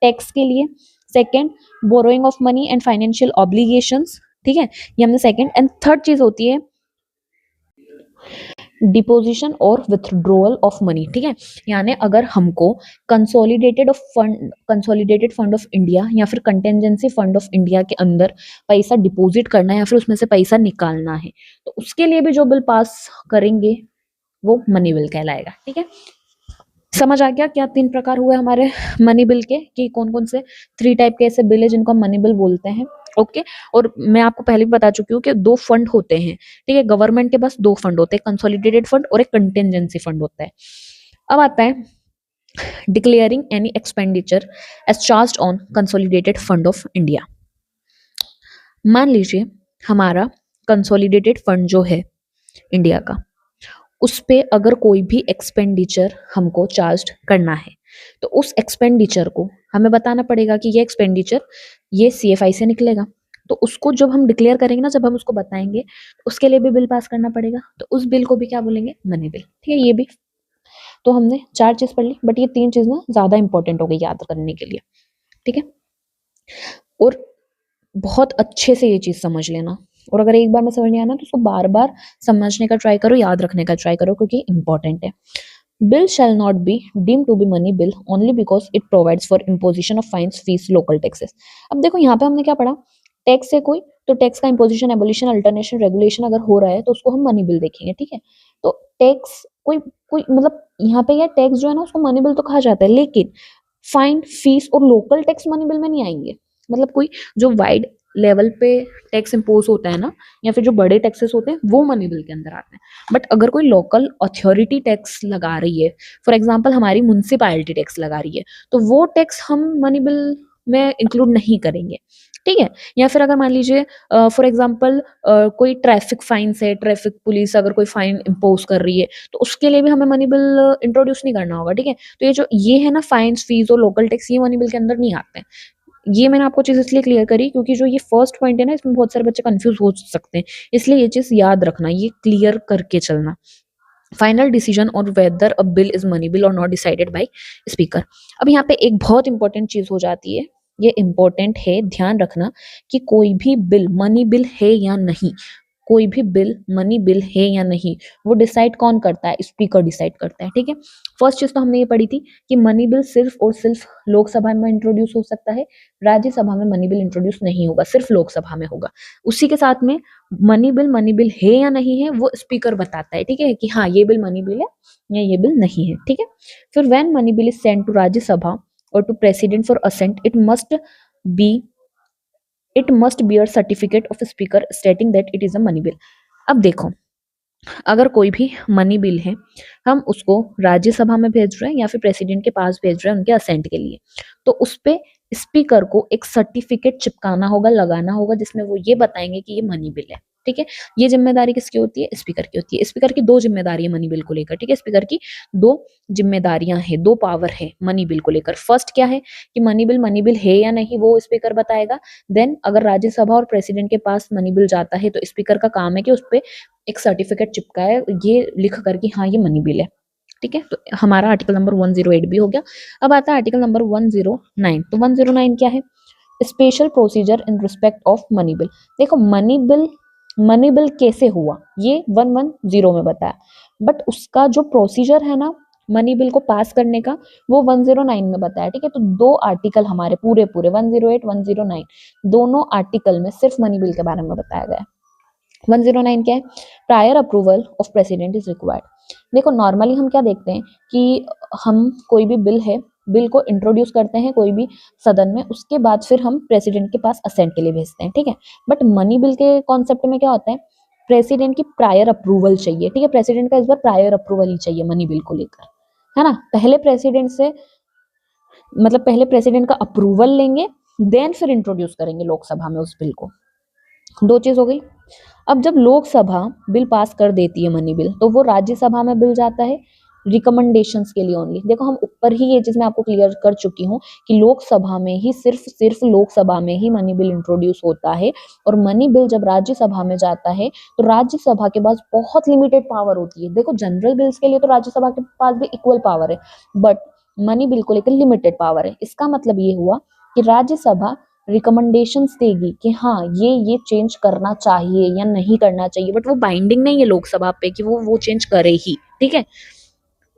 टैक्स के लिए, second borrowing of money and financial obligations, ठीक है, ये हमने सेकंड। एंड थर्ड चीज होती है डिपोजिशन और विथड्रॉल ऑफ मनी, ठीक है, यानी अगर हमको कंसोलिडेटेड फंड ऑफ इंडिया या फिर कंटेंजेंसी फंड ऑफ इंडिया के अंदर पैसा डिपॉजिट करना है या फिर उसमें से पैसा निकालना है, तो उसके लिए भी जो बिल पास करेंगे वो मनी बिल कहलाएगा, ठीक है। समझ आ गया क्या 3 प्रकार हुए हमारे मनी बिल के, कि कौन कौन से 3 टाइप के ऐसे बिल है जिनको हम मनी बिल बोलते हैं। ओके, और मैं आपको पहले भी बता चुकी हूँ कि 2 फंड होते हैं, ठीक है, गवर्नमेंट के पास 2 फंड होते हैं, कंसोलिडेटेड फंड और एक कंटिजेंसी फंड होता है। अब आता है declaring any expenditure as charge on consolidated fund of India. मान लीजिए हमारा कंसोलिडेटेड फंड जो है इंडिया का, उस पे अगर कोई भी एक्सपेंडिचर हमको चार्ज करना है तो उस एक्सपेंडिचर को हमें बताना पड़ेगा कि ये एक्सपेंडिचर ये सीएफआई से निकलेगा, तो उसको जब हम डिक्लेयर करेंगे ना, जब हम उसको बताएंगे तो उसके लिए भी बिल पास करना पड़ेगा, तो उस बिल को भी क्या बोलेंगे, मनी बिल, ठीक है। ये भी तो हमने 4 चीज पढ़ ली, बट ये 3 चीज ना ज्यादा इंपॉर्टेंट हो गई याद करने के लिए, ठीक है। और बहुत अच्छे से ये चीज समझ लेना, और अगर एक बार में समझ नहीं आना तो उसको बार बार समझने का ट्राई करो, याद रखने का ट्राई करो, क्योंकि इंपॉर्टेंट है। Bill shall not be deem to be money bill only because it provides for imposition of fines fees local taxes. अब देखो यहाँ पे हमने क्या पढ़ा, टैक्स है कोई, तो टैक्स का इम्पोजिशन, एबोलिशन, अल्टरनेशन, रेगुलेशन अगर हो रहा है तो उसको हम मनी बिल देखेंगे, ठीक है। तो टैक्स कोई कोई मतलब यहाँ पे यह टैक्स जो है ना उसको मनी बिल तो कहा जाता है, लेकिन फाइन, फीस और लोकल टैक्स मनी बिल में नहीं आएंगे। मतलब कोई जो वाइड लेवल पे टैक्स इम्पोज होता है ना, या फिर जो बड़े टैक्सेस होते हैं वो मनी बिल के अंदर आते हैं। बट अगर कोई लोकल अथॉरिटी टैक्स लगा रही है, फॉर एग्जांपल हमारी म्युनिसिपैलिटी टैक्स लगा रही है, तो वो टैक्स हम मनी बिल में इंक्लूड नहीं करेंगे, ठीक है। या फिर अगर मान लीजिए फॉर एग्जांपल कोई ट्रैफिक फाइन है, ट्रैफिक पुलिस अगर कोई फाइन इम्पोज कर रही है तो उसके लिए भी हमें मनी बिल इंट्रोड्यूस नहीं करना होगा, ठीक है। तो ये है ना फाइन्स, फीस और लोकल टैक्स, ये मनी बिल के अंदर नहीं आते हैं। ये मैंने आपको चीज इसलिए क्लियर करी क्योंकि जो ये फर्स्ट पॉइंट है ना, इसमें बहुत सारे बच्चे कंफ्यूज हो सकते हैं, इसलिए ये चीज याद रखना, ये क्लियर करके चलना। Final decision on whether a bill is money bill और नॉट डिसाइडेड बाय स्पीकर। अब यहाँ पे एक बहुत इंपॉर्टेंट चीज हो जाती है, ये इंपॉर्टेंट है, ध्यान रखना कि कोई भी बिल मनी बिल है या नहीं, कोई भी बिल मनी बिल है या नहीं, वो डिसाइड कौन करता है, स्पीकर डिसाइड करता है, ठीक है। फर्स्ट चीज तो हमने ये पढ़ी थी कि मनी बिल सिर्फ और सिर्फ लोकसभा में इंट्रोड्यूस हो सकता है, राज्यसभा में मनी बिल इंट्रोड्यूस नहीं होगा, सिर्फ लोकसभा में होगा। उसी के साथ में मनी बिल है या नहीं है वो स्पीकर बताता है, ठीक है, कि हाँ ये बिल मनी बिल है या ये बिल नहीं है, ठीक है। फिर when money bill is sent to Rajya Sabha और to president for assent, B it must bear certificate of speaker stating that it is a money bill. अब देखो, अगर कोई भी मनी बिल है, हम उसको राज्यसभा में भेज रहे हैं या फिर प्रेसिडेंट के पास भेज रहे हैं उनके असेंट के लिए, तो उस पे स्पीकर को एक सर्टिफिकेट चिपकाना होगा, लगाना होगा, जिसमें वो ये बताएंगे कि ये मनी बिल है, ठीक है। ये जिम्मेदारी किसकी होती है, स्पीकर की होती है। स्पीकर की 2 जिम्मेदारी है मनी बिल को लेकर, ठीक है। स्पीकर की 2 जिम्मेदारियां हैं, 2 पावर है मनी बिल को लेकर। फर्स्ट क्या है कि मनी बिल है या नहीं वो स्पीकर बताएगा। देन अगर राज्यसभा और प्रेसिडेंट के पास मनी बिल जाता है तो स्पीकर का काम है कि उस पर एक सर्टिफिकेट चिपकाए, ये लिख कर कि हाँ ये मनी बिल है, ठीक है। तो हमारा आर्टिकल नंबर 108 भी हो गया। अब आता है आर्टिकल नंबर 109। तो 109 क्या है, special procedure in respect of money bill. देखो मनी बिल कैसे हुआ ये 110 में बताया, बट उसका जो प्रोसीजर है ना मनी बिल को पास करने का, वो 109 में बताया, ठीक है। तो दो आर्टिकल हमारे पूरे पूरे 108 109 दोनों आर्टिकल में सिर्फ मनी बिल के बारे में बताया गया है। 109 क्या है? Prior approval of president is required. देखो नॉर्मली हम क्या देखते हैं कि हम कोई भी बिल है, बिल को इंट्रोड्यूस करते हैं कोई भी सदन में, उसके बाद फिर हम प्रेसिडेंट के पास असेंट के लिए भेजते हैं, ठीक है। बट मनी बिल के कॉन्सेप्ट में क्या होता है, प्रेसिडेंट की प्रायर अप्रूवल चाहिए, ठीक है। प्रेसिडेंट का इस बार प्रायर अप्रूवल ही चाहिए मनी बिल को लेकर, है ना। पहले प्रेसिडेंट से मतलब पहले प्रेसिडेंट का अप्रूवल लेंगे, देन फिर इंट्रोड्यूस करेंगे लोकसभा में उस बिल को। दो चीज हो गई। अब जब लोकसभा बिल पास कर देती है मनी बिल, तो वो राज्यसभा में बिल जाता है रिकमेंडेशंस के लिए ओनली। देखो हम ऊपर ही ये चीज मैं आपको क्लियर कर चुकी हूँ कि लोकसभा में ही सिर्फ लोकसभा में ही मनी बिल इंट्रोड्यूस होता है, और मनी बिल जब राज्यसभा में जाता है तो राज्यसभा के पास बहुत लिमिटेड पावर होती है। देखो जनरल बिल्स के लिए तो राज्यसभा के पास भी इक्वल पावर है, बट मनी बिल को लेकर लिमिटेड पावर है। इसका मतलब ये हुआ कि राज्यसभा रिकमेंडेशंस देगी कि हाँ ये चेंज करना चाहिए या नहीं करना चाहिए, बट वो बाइंडिंग नहीं है लोकसभा पे कि वो चेंज करे ही, ठीक है।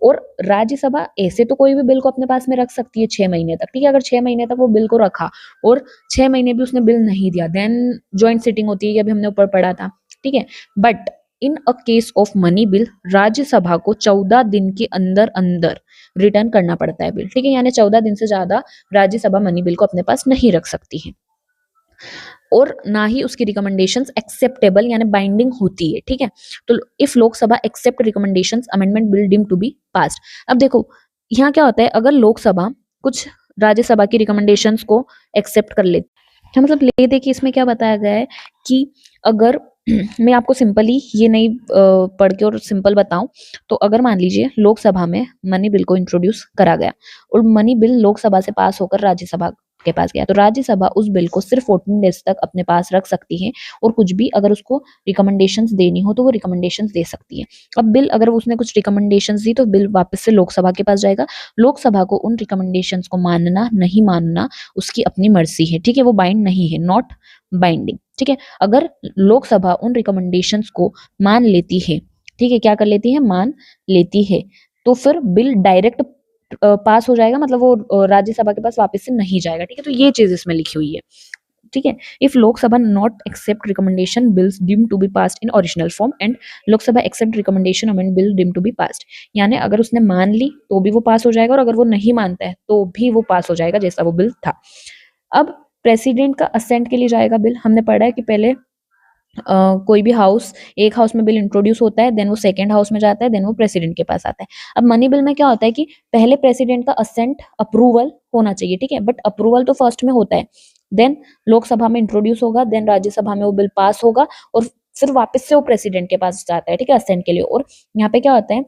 और राज्यसभा ऐसे तो कोई भी बिल को अपने पास में रख सकती है 6 महीने तक, ठीक है। अगर 6 महीने तक वो बिल को रखा और 6 महीने भी उसने बिल नहीं दिया, देन ज्वाइंट सिटिंग होती है, ये अभी हमने ऊपर पढ़ा था, ठीक है। But in a case of money bill, Rajya Sabha को 14 दिन के अंदर अंदर रिटर्न करना पड़ता है बिल, ठीक है। यानी 14 दिन से ज्यादा राज्यसभा मनी बिल को अपने पास नहीं रख सकती है, और ना ही उसकी रिकमेंडेशंस एक्सेप्टेबल यानी बाइंडिंग होती है, ठीक है। तो if Lok Sabha accept recommendations, amendment bill deem to be passed. अब देखो यहाँ क्या होता है, अगर लोकसभा कुछ राज्यसभा की रिकमेंडेशंस को एक्सेप्ट कर ले, क्या मतलब ले दे कि इसमें क्या बताया गया है कि अगर मैं आपको सिंपली ये नहीं पढ़ के और सिंपल बताऊं, तो अगर मान लीजिए लोकसभा में मनी बिल को इंट्रोड्यूस करा गया और मनी बिल लोकसभा से पास होकर राज्यसभा के पास गया, तो राज्यसभा उस बिल को सिर्फ 14 डेज तक अपने पास रख सकती है, और कुछ भी अगर उसको रिकमेंडेशंस देनी हो तो वो रिकमेंडेशंस दे सकती है। अब बिल अगर उसने कुछ रिकमेंडेशंस दी तो बिल वापस से लोकसभा के पास जाएगा। लोकसभा को उन रिकमेंडेशंस को मानना नहीं मानना उसकी अपनी मर्जी है, ठीक है। वो बाइंड नहीं है, नॉट बाइंडिंग, ठीक है। अगर लोकसभा उन रिकमेंडेशंस को मान लेती है, ठीक है, क्या कर लेती है, मान लेती है, तो फिर बिल डायरेक्ट पास हो जाएगा, मतलब वो राज्यसभा के पास वापस से नहीं जाएगा, ठीक है। तो ये चीज इसमें लिखी हुई है, ठीक है। If Lok Sabha not accept recommendation bills deem to be passed in original form and Lok Sabha accept recommendation amend bill deem to be passed, यानी अगर उसने मान ली तो भी वो पास हो जाएगा, और अगर वो नहीं मानता है तो भी वो पास हो जाएगा जैसा वो बिल था। अब प्रेसिडेंट का असेंट के लिए जाएगा बिल। हमने पढ़ा है कि पहले कोई भी हाउस, एक हाउस में बिल इंट्रोड्यूस होता है, देन वो सेकंड हाउस में जाता है, देन वो प्रेसिडेंट के पास आता है। अब मनी बिल में क्या होता है कि पहले प्रेसिडेंट का असेंट अप्रूवल होना चाहिए, ठीक है। बट अप्रूवल तो फर्स्ट में होता है, देन लोकसभा में इंट्रोड्यूस होगा, देन राज्यसभा में वो बिल पास होगा, और फिर वापस से वो प्रेसिडेंट के पास जाता है, ठीक है, असेंट के लिए। और यहाँ पे क्या होता है,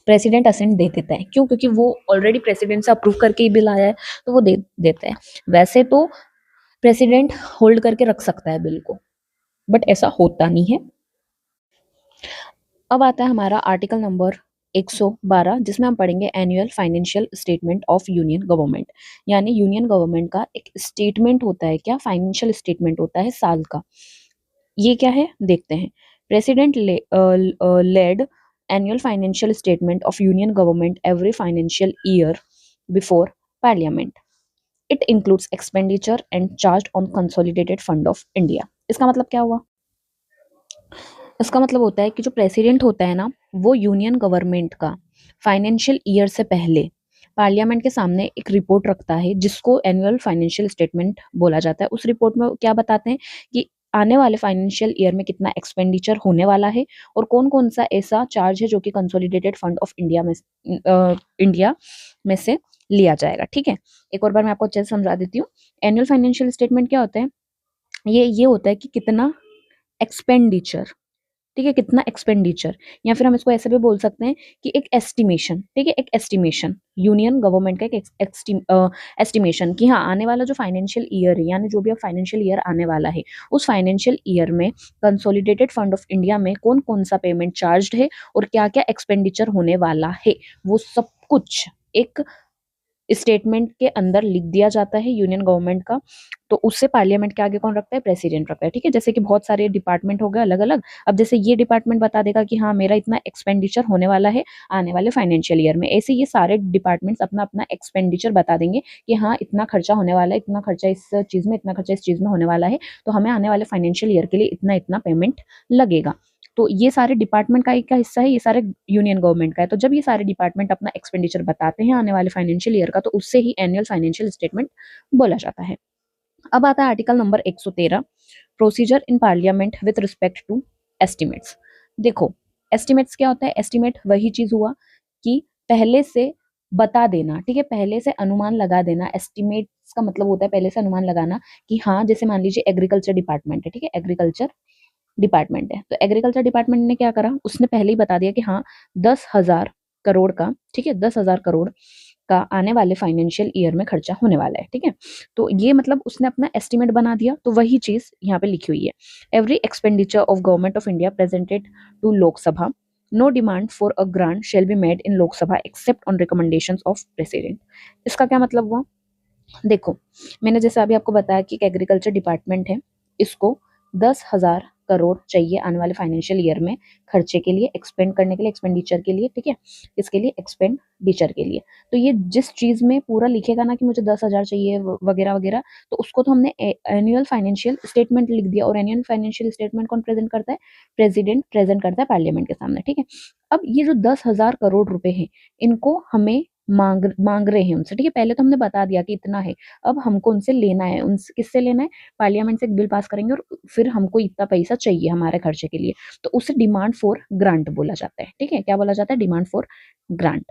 प्रेसिडेंट असेंट दे देता है। क्यों? क्योंकि वो ऑलरेडी प्रेसिडेंट से अप्रूव करके ही बिल आया है, तो वो दे देता है। वैसे तो प्रेसिडेंट होल्ड करके रख सकता है बिल को, बट ऐसा होता नहीं है। अब आता है हमारा आर्टिकल नंबर 112, जिसमें हम पढ़ेंगे annual financial statement of union government. यानी यूनियन गवर्नमेंट का एक स्टेटमेंट होता है, क्या, फाइनेंशियल स्टेटमेंट होता है साल का। ये क्या है देखते हैं। President laid annual financial statement of union government every financial year before parliament. It includes expenditure and charge on consolidated fund of India. इसका मतलब क्या हुआ? इसका मतलब होता है कि जो प्रेसिडेंट होता है ना, वो यूनियन गवर्नमेंट का फाइनेंशियल ईयर से पहले पार्लियामेंट के सामने एक रिपोर्ट रखता है, जिसको एनुअल फाइनेंशियल स्टेटमेंट बोला जाता है। उस रिपोर्ट में क्या बताते हैं कि आने वाले फाइनेंशियल ईयर में कितना एक्सपेंडिचर होने वाला है, और कौन कौन सा ऐसा चार्ज है जो कि कंसोलिडेटेड फंड ऑफ इंडिया में से लिया जाएगा, ठीक है। एक और बार मैं आपको अच्छे से समझा देती हूँ। एनुअल फाइनेंशियल स्टेटमेंट क्या होता है, ये होता है कि कितना एक्सपेंडिचर, ठीक है, कितना एक्सपेंडिचर, या फिर हम इसको ऐसे भी बोल सकते हैं कि एक एस्टिमेशन, ठीक है, एक एस्टिमेशन, यूनियन गवर्नमेंट का एक एस्टिमेशन कि हाँ आने वाला जो फाइनेंशियल ईयर है, यानी जो भी अब फाइनेंशियल ईयर आने वाला है, उस फाइनेंशियल ईयर में कंसोलिडेटेड फंड ऑफ इंडिया में कौन कौन सा पेमेंट चार्ज है और क्या क्या एक्सपेंडिचर होने वाला है, वो सब कुछ एक स्टेटमेंट के अंदर लिख दिया जाता है यूनियन गवर्नमेंट का, तो उससे पार्लियामेंट के आगे कौन रखता है, प्रेसिडेंट रखता है। ठीक है, जैसे कि बहुत सारे डिपार्टमेंट हो गए अलग अलग, अब जैसे ये डिपार्टमेंट बता देगा कि हाँ मेरा इतना एक्सपेंडिचर होने वाला है आने वाले फाइनेंशियल ईयर में, ऐसे ये सारे डिपार्टमेंट्स अपना अपना एक्सपेंडिचर बता देंगे कि हाँ इतना खर्चा होने वाला है, इतना खर्चा इस चीज में, इतना खर्चा इस चीज में होने वाला है, तो हमें आने वाले फाइनेंशियल ईयर के लिए इतना इतना पेमेंट लगेगा। तो ये सारे डिपार्टमेंट का एक का हिस्सा है, ये सारे यूनियन गवर्नमेंट का है। तो जब ये सारे डिपार्टमेंट अपना एक्सपेंडिचर बताते हैं आने वाले फाइनेंशियल ईयर का, तो उससे ही एनुअल फाइनेंशियल स्टेटमेंट बोला जाता है। अब आता है article number 113, procedure in parliament with respect to estimates. देखो एस्टिमेट्स क्या होता है, एस्टिमेट वही चीज हुआ कि पहले से बता देना, ठीक है, पहले से अनुमान लगा देना। एस्टिमेट्स का मतलब होता है पहले से अनुमान लगाना कि हाँ, जैसे मान लीजिए एग्रीकल्चर डिपार्टमेंट है, ठीक है, एग्रीकल्चर डिपार्टमेंट है, तो एग्रीकल्चर डिपार्टमेंट ने क्या करा, उसने पहले ही बता दिया कि हाँ 10,000 करोड़ का, ठीक है, 10,000 करोड़ का आने वाले फाइनेंशियल ईयर में खर्चा होने वाला है। ठीक है, तो ये मतलब उसने अपना एस्टिमेट बना दिया, तो वही चीज यहाँ पे लिखी हुई है। Every expenditure of government of India presented to Lok Sabha, no demand for a grant shall be made in Lok Sabha except on recommendations of president. इसका क्या मतलब हुआ, देखो मैंने जैसे अभी आपको बताया कि एक एग्रीकल्चर डिपार्टमेंट है, इसको 10,000 करोड़ चाहिए आने वाले फाइनेंशियल ईयर में खर्चे के लिए, एक्सपेंड करने के लिए, एक्सपेंडिचर के लिए, ठीक है, इसके लिए एक्सपेंडिचर के लिए। तो ये जिस चीज में पूरा लिखेगा ना कि मुझे 10,000 चाहिए वगैरह वगैरह, तो उसको तो हमने एनुअल फाइनेंशियल स्टेटमेंट लिख दिया, और एनुअल फाइनेंशियल स्टेटमेंट कौन प्रेजेंट करता है, प्रेसिडेंट प्रेजेंट करता है पार्लियामेंट के सामने। ठीक है, अब ये जो 10,000 करोड़ रुपए है, इनको हमें मांग मांग रहे हैं उनसे, ठीक है, पहले तो हमने बता दिया कि इतना है, अब हमको उनसे लेना है, उनसे किससे लेना है, पार्लियामेंट से एक बिल पास करेंगे और फिर हमको इतना पैसा चाहिए हमारे खर्चे के लिए, तो उसे डिमांड फॉर ग्रांट बोला जाता है। ठीक है, क्या बोला जाता है, डिमांड फॉर ग्रांट।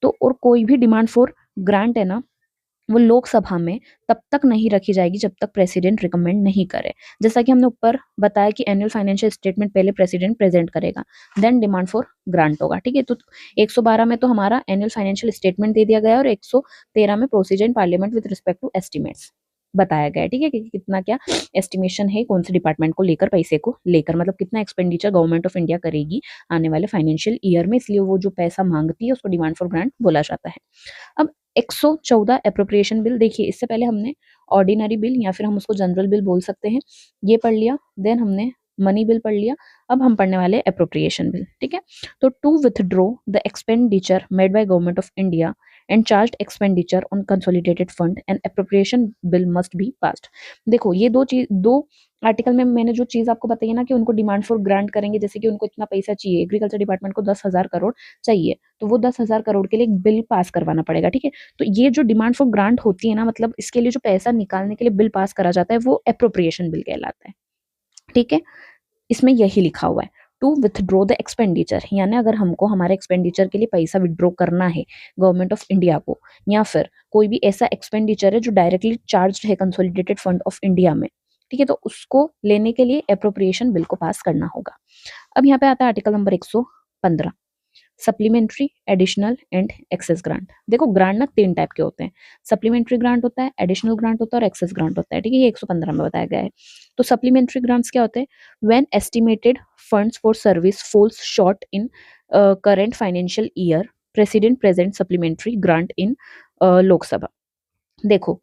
तो और कोई भी डिमांड फॉर ग्रांट है ना, वो लोकसभा में तब तक नहीं रखी जाएगी जब तक प्रेसिडेंट रिकमेंड नहीं करे। जैसा कि हमने ऊपर बताया कि एनुअल फाइनेंशियल स्टेटमेंट पहले प्रेसिडेंट प्रेजेंट करेगा, देन डिमांड फॉर ग्रांट होगा। ठीक है, तो 112 में तो हमारा एनुअल फाइनेंशियल स्टेटमेंट दे दिया गया है, और 113 में procedure in parliament with respect to estimates बताया गया है। ठीक है, कि कितना क्या एस्टिमेशन है कौन से डिपार्टमेंट को लेकर, पैसे को लेकर, मतलब कितना एक्सपेंडिचर गवर्नमेंट ऑफ इंडिया करेगी आने वाले फाइनेंशियल ईयर में, इसलिए वो जो पैसा मांगती है उसको डिमांड फॉर ग्रांट बोला जाता है। अब 114 एप्रोप्रिएशन बिल, देखिए इससे पहले हमने ऑर्डिनरी बिल या फिर हम उसको जनरल बिल बोल सकते हैं, ये पढ़ लिया, देन हमने मनी बिल पढ़ लिया, अब हम पढ़ने वाले एप्रोप्रिएशन बिल। ठीक है, तो to withdraw the expenditure made by government of India and charge expenditure on consolidated fund and appropriation bill must be passed. देखो ये दो आर्टिकल में मैंने जो चीज आपको बताई ना कि उनको डिमांड फॉर ग्रांट करेंगे, जैसे कि उनको इतना पैसा चाहिए, एग्रीकल्चर डिपार्टमेंट को 10,000 करोड़ चाहिए, तो वो 10,000 करोड़ के लिए एक बिल पास करवाना पड़ेगा। ठीक है, तो ये जो डिमांड फॉर ग्रांट होती है ना, मतलब इसके लिए जो पैसा निकालने के लिए बिल पास करा जाता है, वो एप्रोप्रिएशन बिल कहलाता है। ठीक है, इसमें यही लिखा हुआ है, टू विथड्रॉ द एक्सपेंडिचर, यानी अगर हमको हमारे एक्सपेंडिचर के लिए पैसा विड्रॉ करना है गवर्नमेंट ऑफ इंडिया को, या फिर कोई भी ऐसा एक्सपेंडिचर है जो डायरेक्टली चार्ज है कंसोलिडेटेड फंड ऑफ इंडिया में, ठीक है, तो उसको लेने के लिए एप्रोप्रिएशन बिल को पास करना होगा। अब यहाँ पे आता है article number 115, supplementary, additional and excess grant. देखो ग्रांट ना 3 टाइप के होते हैं, सप्लीमेंट्री ग्रांट होता है, एडिशनल ग्रांट होता है और एक्सेस ग्रांट होता है। ठीक है, ये 115 में बताया गया है। तो सप्लीमेंट्री ग्रांट्स क्या होते हैं, when estimated funds for service falls short in current financial year, president present supplementary grant in Lok Sabha. देखो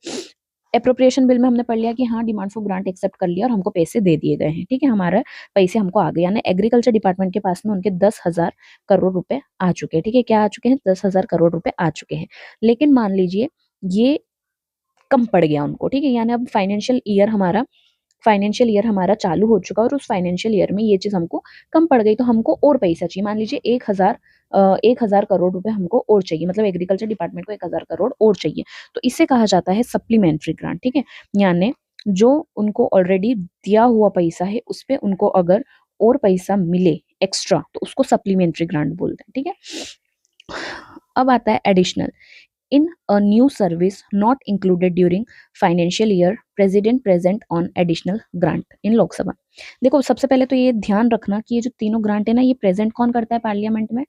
एप्रोप्रिएशन बिल में हमने पढ़ लिया कि हाँ डिमांड फॉर ग्रांट एक्सेप्ट कर लिया और हमको पैसे दे दिए गए हैं। ठीक है, हमारा पैसे हमको आ गए, यानी एग्रीकल्चर डिपार्टमेंट के पास में उनके 10,000 करोड़ रुपए आ चुके हैं। ठीक है, क्या आ चुके हैं, 10,000 करोड़ रुपए आ चुके हैं। लेकिन मान लीजिए ये कम पड़ गया उनको, ठीक है, यानी अब फाइनेंशियल ईयर हमारा चालू हो चुका और उस फाइनेंशियल ईयर में ये चीज हमको कम पड़ गई, तो हमको और पैसा चाहिए। मान लीजिए 1,000 करोड़ रुपए हमको और चाहिए, मतलब एग्रीकल्चर डिपार्टमेंट को 1,000 करोड़ और चाहिए, तो इसे कहा जाता है सप्लीमेंट्री ग्रांट। ठीक है, यानी जो उनको ऑलरेडी दिया हुआ पैसा है उस पे उनको अगर और पैसा मिले एक्स्ट्रा, तो उसको सप्लीमेंट्री ग्रांट बोलते हैं। ठीक है, अब आता है additional, in a new service not included during financial year, president present on additional grant in Lok Sabha। देखो सबसे पहले तो ये ध्यान रखना कि ये जो तीनों ग्रांट है ना, ये प्रेजेंट कौन करता है पार्लियामेंट में,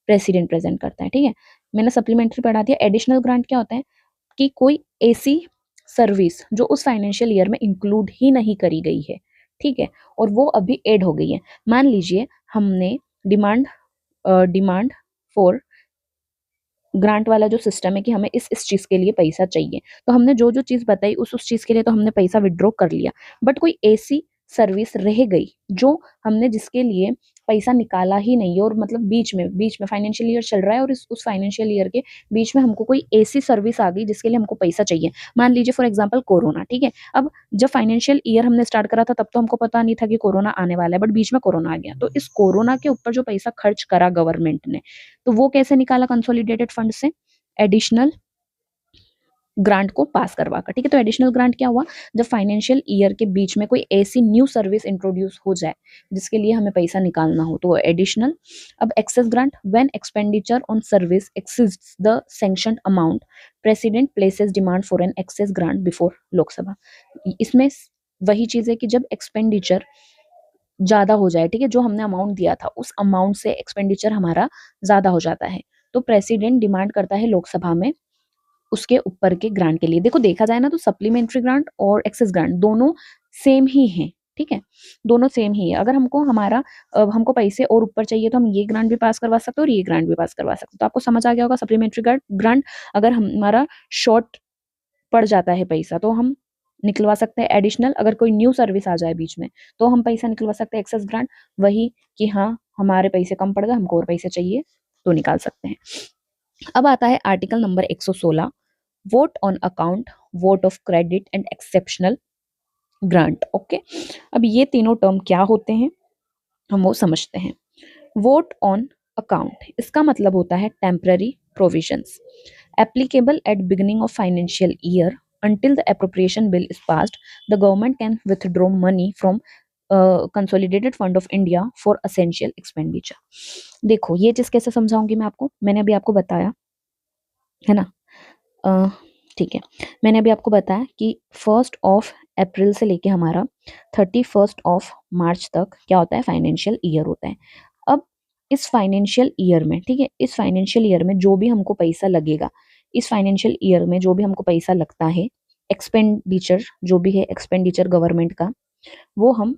प्रेसिडेंट प्रेजेंट करता है। ठीक है, मैंने सप्लीमेंट्री पढ़ा दिया। एडिशनल ग्रांट क्या होता है कि कोई ऐसी सर्विस जो उस फाइनेंशियल ईयर में इंक्लूड ही नहीं करी गई है, ठीक है, और वो अभी ऐड हो गई है। मान लीजिए हमने डिमांड फॉर ग्रांट वाला जो सिस्टम है कि हमें इस चीज के लिए पैसा चाहिए, तो हमने जो जो चीज बताई उस चीज के लिए तो हमने पैसा विड्रॉ कर लिया, बट कोई ऐसी सर्विस रह गई जो हमने जिसके लिए पैसा निकाला ही नहीं है, और मतलब बीच में फाइनेंशियल ईयर चल रहा है और उस फाइनेंशियल ईयर के बीच में हमको कोई ऐसी सर्विस आ गई जिसके लिए हमको पैसा चाहिए। मान लीजिए फॉर एग्जांपल कोरोना, ठीक है। अब जब फाइनेंशियल ईयर हमने स्टार्ट करा था तब तो हमको पता नहीं था कि कोरोना आने वाला है, बट बीच में कोरोना आ गया, तो इस कोरोना के ऊपर जो पैसा खर्च करा गवर्नमेंट ने, तो वो कैसे निकाला कंसोलिडेटेड फंड से, एडिशनल ग्रांट को पास करवा कर, ठीक है। तो एडिशनल ग्रांट क्या हुआ, जब फाइनेंशियल ईयर के बीच में कोई ऐसी न्यू सर्विस इंट्रोड्यूस हो जाए जिसके लिए हमें पैसा निकालना हो, तो एडिशनल। अब excess grant, when expenditure on service exceeds the sanctioned amount, president places demand for an excess grant before Lok Sabha. इसमें वही चीज है कि जब एक्सपेंडिचर ज्यादा हो जाए, ठीक है, जो हमने अमाउंट दिया था उस अमाउंट से एक्सपेंडिचर हमारा ज्यादा हो जाता है, तो प्रेसिडेंट डिमांड करता है लोकसभा में उसके ऊपर के ग्रांट के लिए। देखो देखा जाए ना तो सप्लीमेंट्री ग्रांट और एक्सेस ग्रांट दोनों सेम ही हैं, ठीक है, दोनों सेम ही है। अगर हमको पैसे और ऊपर चाहिए तो हम ये ग्रांट भी पास करवा सकते हैं और ये ग्रांट भी पास करवा सकते हैं। तो आपको समझ आ गया होगा, सप्लीमेंट्री ग्रांट अगर हमारा शॉर्ट पड़ जाता है पैसा तो हम निकलवा सकते हैं एडिशनल, अगर कोई न्यू सर्विस आ जाए बीच में तो हम पैसा निकलवा सकते हैं एक्सेस ग्रांट, वही कि हाँ हमारे पैसे कम पड़ गए, हमको और पैसे चाहिए तो निकाल सकते हैं। अब आता है article number 116, vote on account, vote of credit and exceptional grant. Okay, अब ये तीनों टर्म क्या होते हैं हम वो समझते हैं। वोट ऑन अकाउंट, इसका मतलब होता है temporary provisions applicable at beginning of financial year until the appropriation bill is passed, the government can withdraw money from consolidated fund of India for essential expenditure। देखो ये चीज कैसे समझाऊंगी मैं आपको, मैंने अभी आपको बताया है ना, ठीक है, मैंने अभी आपको बताया कि 1 अप्रैल से लेके हमारा 31 मार्च तक क्या होता है, फाइनेंशियल ईयर होता है। अब इस फाइनेंशियल ईयर में, ठीक है, इस फाइनेंशियल ईयर में जो भी हमको पैसा लगेगा, इस फाइनेंशियल ईयर में जो भी हमको पैसा लगता है, एक्सपेंडिचर जो भी है, एक्सपेंडिचर गवर्नमेंट का, वो हम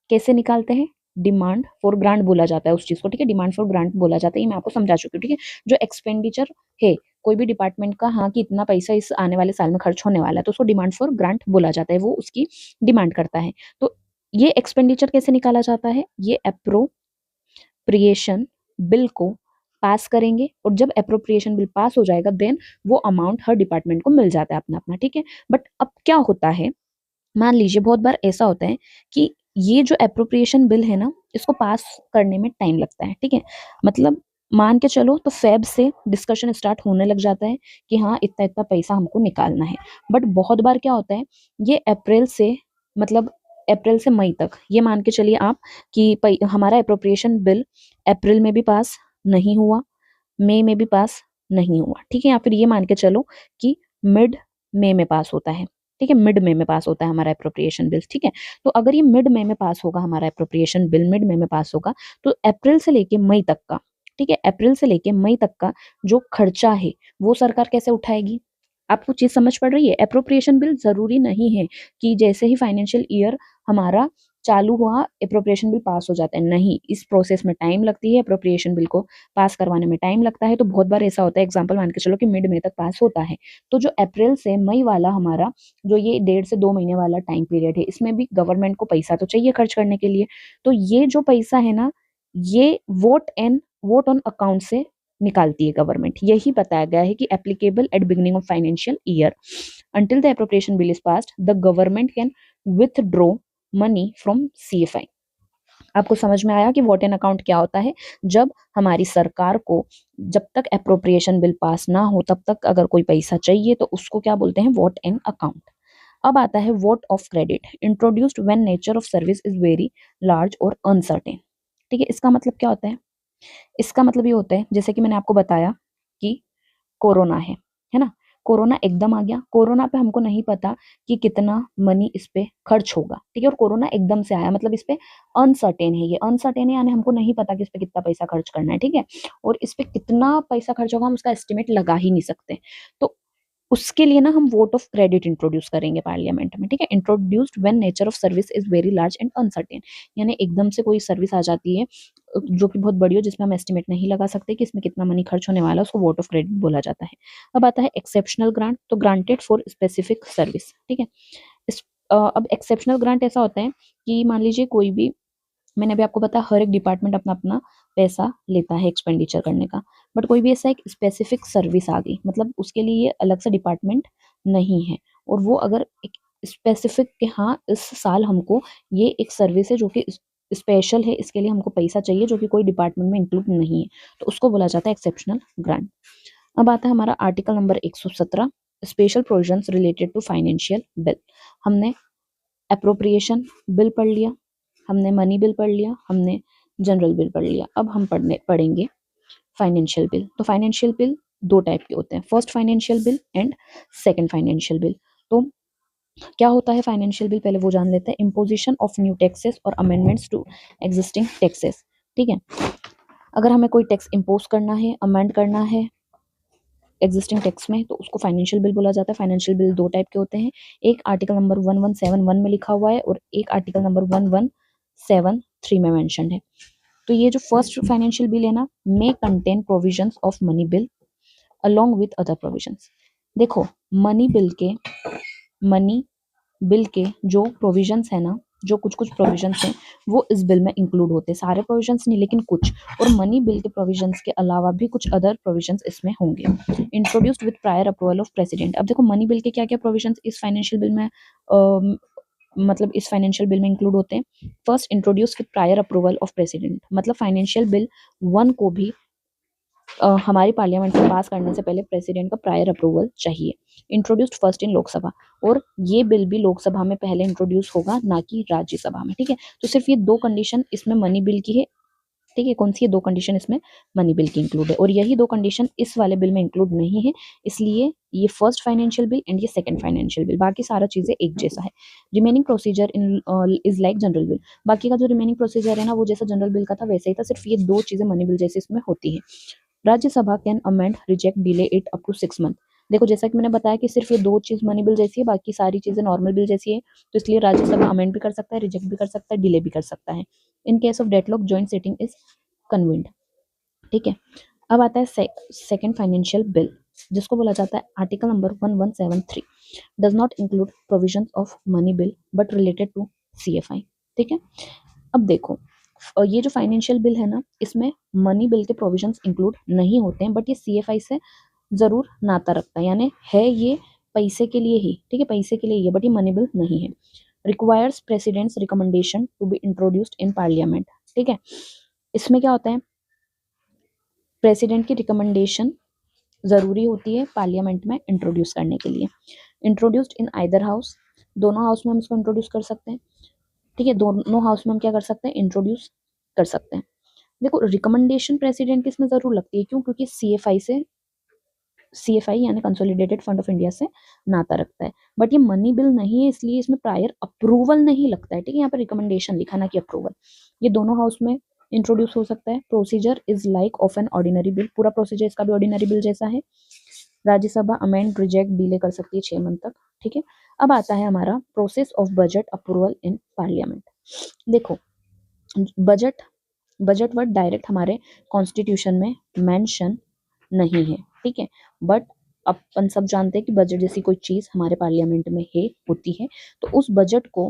कैसे निकालते हैं, डिमांड फॉर ग्रांट बोला जाता है उस चीज को, ठीक है, डिमांड फॉर ग्रांट बोला जाता है, ये मैं आपको समझा चुकी हूँ, ठीक है। जो एक्सपेंडिचर है कोई भी डिपार्टमेंट का, हाँ कि इतना पैसा इस आने वाले साल में खर्च होने वाला है, तो उसको डिमांड फॉर ग्रांट बोला जाता है, वो उसकी डिमांड करता है। तो ये एक्सपेंडिचर कैसे निकाला जाता है, ये एप्रोप्रिएशन बिल को पास करेंगे, और जब एप्रोप्रिएशन बिल पास हो जाएगा देन वो अमाउंट हर डिपार्टमेंट को मिल जाता है अपना अपना, ठीक है। बट अब क्या होता है, मान लीजिए बहुत बार ऐसा होता है कि ये जो एप्रोप्रिएशन बिल है ना, इसको पास करने में टाइम लगता है, ठीक है। मतलब मान के चलो तो फेब से डिस्कशन स्टार्ट होने लग जाता है कि हाँ इतना इतना पैसा हमको निकालना है, बट बहुत बार क्या होता है, ये अप्रैल से मतलब अप्रैल से मई तक, ये मान के चलिए आप कि हमारा एप्रोप्रिएशन बिल अप्रैल में भी पास नहीं हुआ, मई में भी पास नहीं हुआ, ठीक है, या फिर ये मान के चलो कि मिड मई में पास होता है, ठीक है, मिड मई में पास होता है हमारा एप्रोप्रिएशन बिल, ठीक है। तो अगर ये मिड मई में पास होगा, हमारा एप्रोप्रिएशन बिल मिड मई में पास होगा, तो अप्रैल से लेके मई तक का, ठीक है, अप्रैल से लेके मई तक का जो खर्चा है वो सरकार कैसे उठाएगी। आपको चीज समझ पड़ रही है, एप्रोप्रिएशन बिल जरूरी नहीं है कि जैसे ही फाइनेंशियल ईयर हमारा चालू हुआ एप्रोप्रिएशन बिल पास हो जाता है, नहीं, इस प्रोसेस में टाइम लगती है, एप्रोप्रिएशन बिल को पास करवाने में टाइम लगता है। तो बहुत बार ऐसा होता है, एग्जांपल मान के चलो कि मिड मई तक पास होता है, तो जो अप्रैल से मई वाला हमारा जो ये 1.5 से 2 महीने वाला टाइम पीरियड है, इसमें भी गवर्नमेंट को पैसा तो चाहिए खर्च करने के लिए, तो ये जो पैसा है ना, ये वोट ऑन अकाउंट से निकालती है गवर्नमेंट। यही बताया गया है कि applicable at beginning of financial year until the appropriation bill is passed, the government can withdraw money from CFI। आपको समझ में आया कि वोट एन अकाउंट क्या होता है, जब हमारी सरकार को जब तक एप्रोप्रिएशन बिल पास ना हो तब तक अगर कोई पैसा चाहिए तो उसको क्या बोलते हैं, वोट एन अकाउंट। अब आता है vote of credit, introduced when nature of service is very large और अनसर्टेन, ठीक है। इसका मतलब क्या होता है, इसका मतलब ये होता है जैसे कि मैंने आपको बताया कि कोरोना है ना, कोरोना एकदम आ गया, कोरोना पे हमको नहीं पता कि कितना मनी इस पे खर्च होगा, ठीक है, और कोरोना एकदम से आया मतलब इस पे अनसर्टेन है, ये अनसर्टेन है यानी हमको नहीं पता कि इस पे कितना पैसा खर्च करना है, ठीक है, और इस पे कितना पैसा खर्च होगा हम उसका एस्टिमेट लगा ही नहीं सकते। तो उसके लिए ना हम वोट ऑफ क्रेडिट इंट्रोड्यूस करेंगे पार्लियामेंट में, ठीक है, introduced when nature of service is very large and uncertain, यानी एकदम से कोई सर्विस आ जाती है जो कि बहुत बड़ी हो, जिसमें हम एस्टिमेट नहीं लगा सकते कि इसमें कितना मनी खर्च होने वाला है, उसको वोट ऑफ क्रेडिट बोला जाता है। अब आता है एक्सेप्शनल ग्रांट, तो ग्रांटेड फॉर स्पेसिफिक सर्विस, ठीक है। अब एक्सेप्शनल ग्रांट ऐसा होता है कि मान लीजिए कोई भी, मैंने अभी आपको बताया हर एक डिपार्टमेंट अपना अपना पैसा लेता है एक्सपेंडिचर करने का, बट कोई भी ऐसा एक स्पेसिफिक सर्विस आ गई, मतलब उसके लिए अलग से डिपार्टमेंट नहीं है, और वो अगर एक स्पेसिफिक के हाँ इस साल हमको ये एक सर्विस है जो कि स्पेशल है, इसके लिए हमको पैसा चाहिए जो कि कोई डिपार्टमेंट में इंक्लूड नहीं है, तो उसको बोला जाता है एक्सेप्शनल ग्रांट। अब आता है हमारा article number 117, special provisions related to financial bill. हमने अप्रोप्रिएशन बिल पढ़ लिया, हमने मनी बिल पढ़ लिया, हमने जनरल बिल पढ़ लिया। अब हम पढ़ेंगे फाइनेंशियल बिल। तो फाइनेंशियल बिल दो टाइप के होते हैं, first financial bill and second financial bill. तो क्या होता है फाइनेंशियल बिल, पहले वो जान लेते हैं। इम्पोजिशन ऑफ न्यू टैक्सेस और अमेंडमेंट्स टू एग्जिस्टिंग टैक्सेस, ठीक है। अगर हमें कोई टैक्स इम्पोज करना है, अमेंड करना है एग्जिस्टिंग टैक्स में, तो उसको फाइनेंशियल बिल बोला जाता है। फाइनेंशियल बिल दो टाइप के होते हैं, एक आर्टिकल नंबर 1171 में लिखा हुआ है और एक आर्टिकल नंबर 1173 में मेंशन है। तो ये जो फर्स्ट फाइनेंशियल बिल है ना, may contain provisions of money bill along with other provisions. देखो मनी बिल के जो प्रोविजंस है ना, जो कुछ कुछ प्रोविजंस हैं वो इस बिल में इंक्लूड होते हैं, सारे प्रोविजंस नहीं लेकिन कुछ, और मनी बिल के प्रोविजंस के अलावा भी कुछ अदर प्रोविजंस इसमें होंगे। Introduced with prior approval of president. अब देखो मनी बिल के क्या क्या प्रोविजंस इस फाइनेंशियल बिल में मतलब इस फाइनेंशियल बिल में इंक्लूड होते हैं। First, introduce with prior approval of president, मतलब फाइनेंशियल बिल 1 को भी हमारी पार्लियामेंट में पास करने से पहले प्रेसिडेंट का प्रायर अप्रूवल चाहिए। इंट्रोड्यूस्ड फर्स्ट इन लोकसभा, और ये बिल भी लोकसभा में पहले इंट्रोड्यूस होगा ना कि राज्यसभा में, ठीक है। तो सिर्फ ये दो कंडीशन इसमें मनी बिल की है, ठीक है। कौन सी ये दो कंडीशन इसमें मनी बिल की इंक्लूड है, और यही दो कंडीशन इस वाले बिल में इंक्लूड नहीं है, इसलिए ये फर्स्ट फाइनेंशियल बिल एंड ये सेकंड फाइनेंशियल बिल, बाकी सारा चीजें एक जैसा है। Remaining procedure in is like general bill, बाकी का जो रिमेनिंग प्रोसीजर है ना वो जैसा जनरल बिल का था वैसे ही था, सिर्फ ये दो चीजें मनी बिल जैसे इसमें होती है। Rajya Sabha can amend, reject, delay it up to 6 month. देखो जैसा कि मैंने बताया कि सिर्फ ये दो चीज मनी बिल जैसी है, बाकी सारी चीजें नॉर्मल बिल जैसी है, तो इसलिए राज्यसभा अमेंड भी कर सकता है, रिजेक्ट भी कर सकता है, डिले भी कर सकता है। In case of deadlock joint sitting is convent, ठीक है। अब आता है सेकंड फाइनेंशियल बिल, जिसको बोला जाता है article number 1173, does not include provisions of money bill but related to CFI, ठीक है। अब देखो ये जो फाइनेंशियल बिल है ना, इसमें मनी बिल के प्रोविजंस इंक्लूड नहीं होते हैं, बट ये सीएफआई से जरूर नाता रखता है, यानी है ये पैसे के लिए ही, ठीक है, पैसे के लिए ये, बट ये मनी बिल नहीं है। Requires president's recommendation to be introduced in parliament, ठीक है। इसमें क्या होता है, प्रेसिडेंट की रिकमेंडेशन जरूरी होती है पार्लियामेंट में इंट्रोड्यूस करने के लिए। इंट्रोड्यूस्ड इन आइदर हाउस, दोनों हाउस में हम इसको इंट्रोड्यूस कर सकते हैं, ठीक है। दोनों हाउस में हम क्या कर सकते हैं, इंट्रोड्यूस कर सकते हैं। देखो रिकमेंडेशन प्रेसिडेंट की इसमें जरूर लगती है, क्यों, क्योंकि सीएफआई यानी कंसोलिडेटेड फंड ऑफ इंडिया से नाता रखता है, बट ये मनी बिल नहीं है, इसलिए इसमें प्रायर अप्रूवल नहीं लगता है, ठीक है। यहाँ पर रिकमेंडेशन लिखा ना कि अप्रूवल। ये दोनों हाउस में इंट्रोड्यूस हो सकता है। Procedure is like of an ordinary bill, पूरा प्रोसीजर इसका भी ऑर्डिनरी बिल जैसा है। राज्यसभा अमेंड, रिजेक्ट, डिले कर सकती है 6 मंथ तक, ठीक है। अब आता है हमारा process of budget approval in parliament. देखो बजट बजट वर्ड डायरेक्ट हमारे कॉन्स्टिट्यूशन में मेंशन नहीं है, ठीक है, बट अपन सब जानते हैं कि बजट जैसी कोई चीज हमारे पार्लियामेंट में है होती है, तो उस बजट को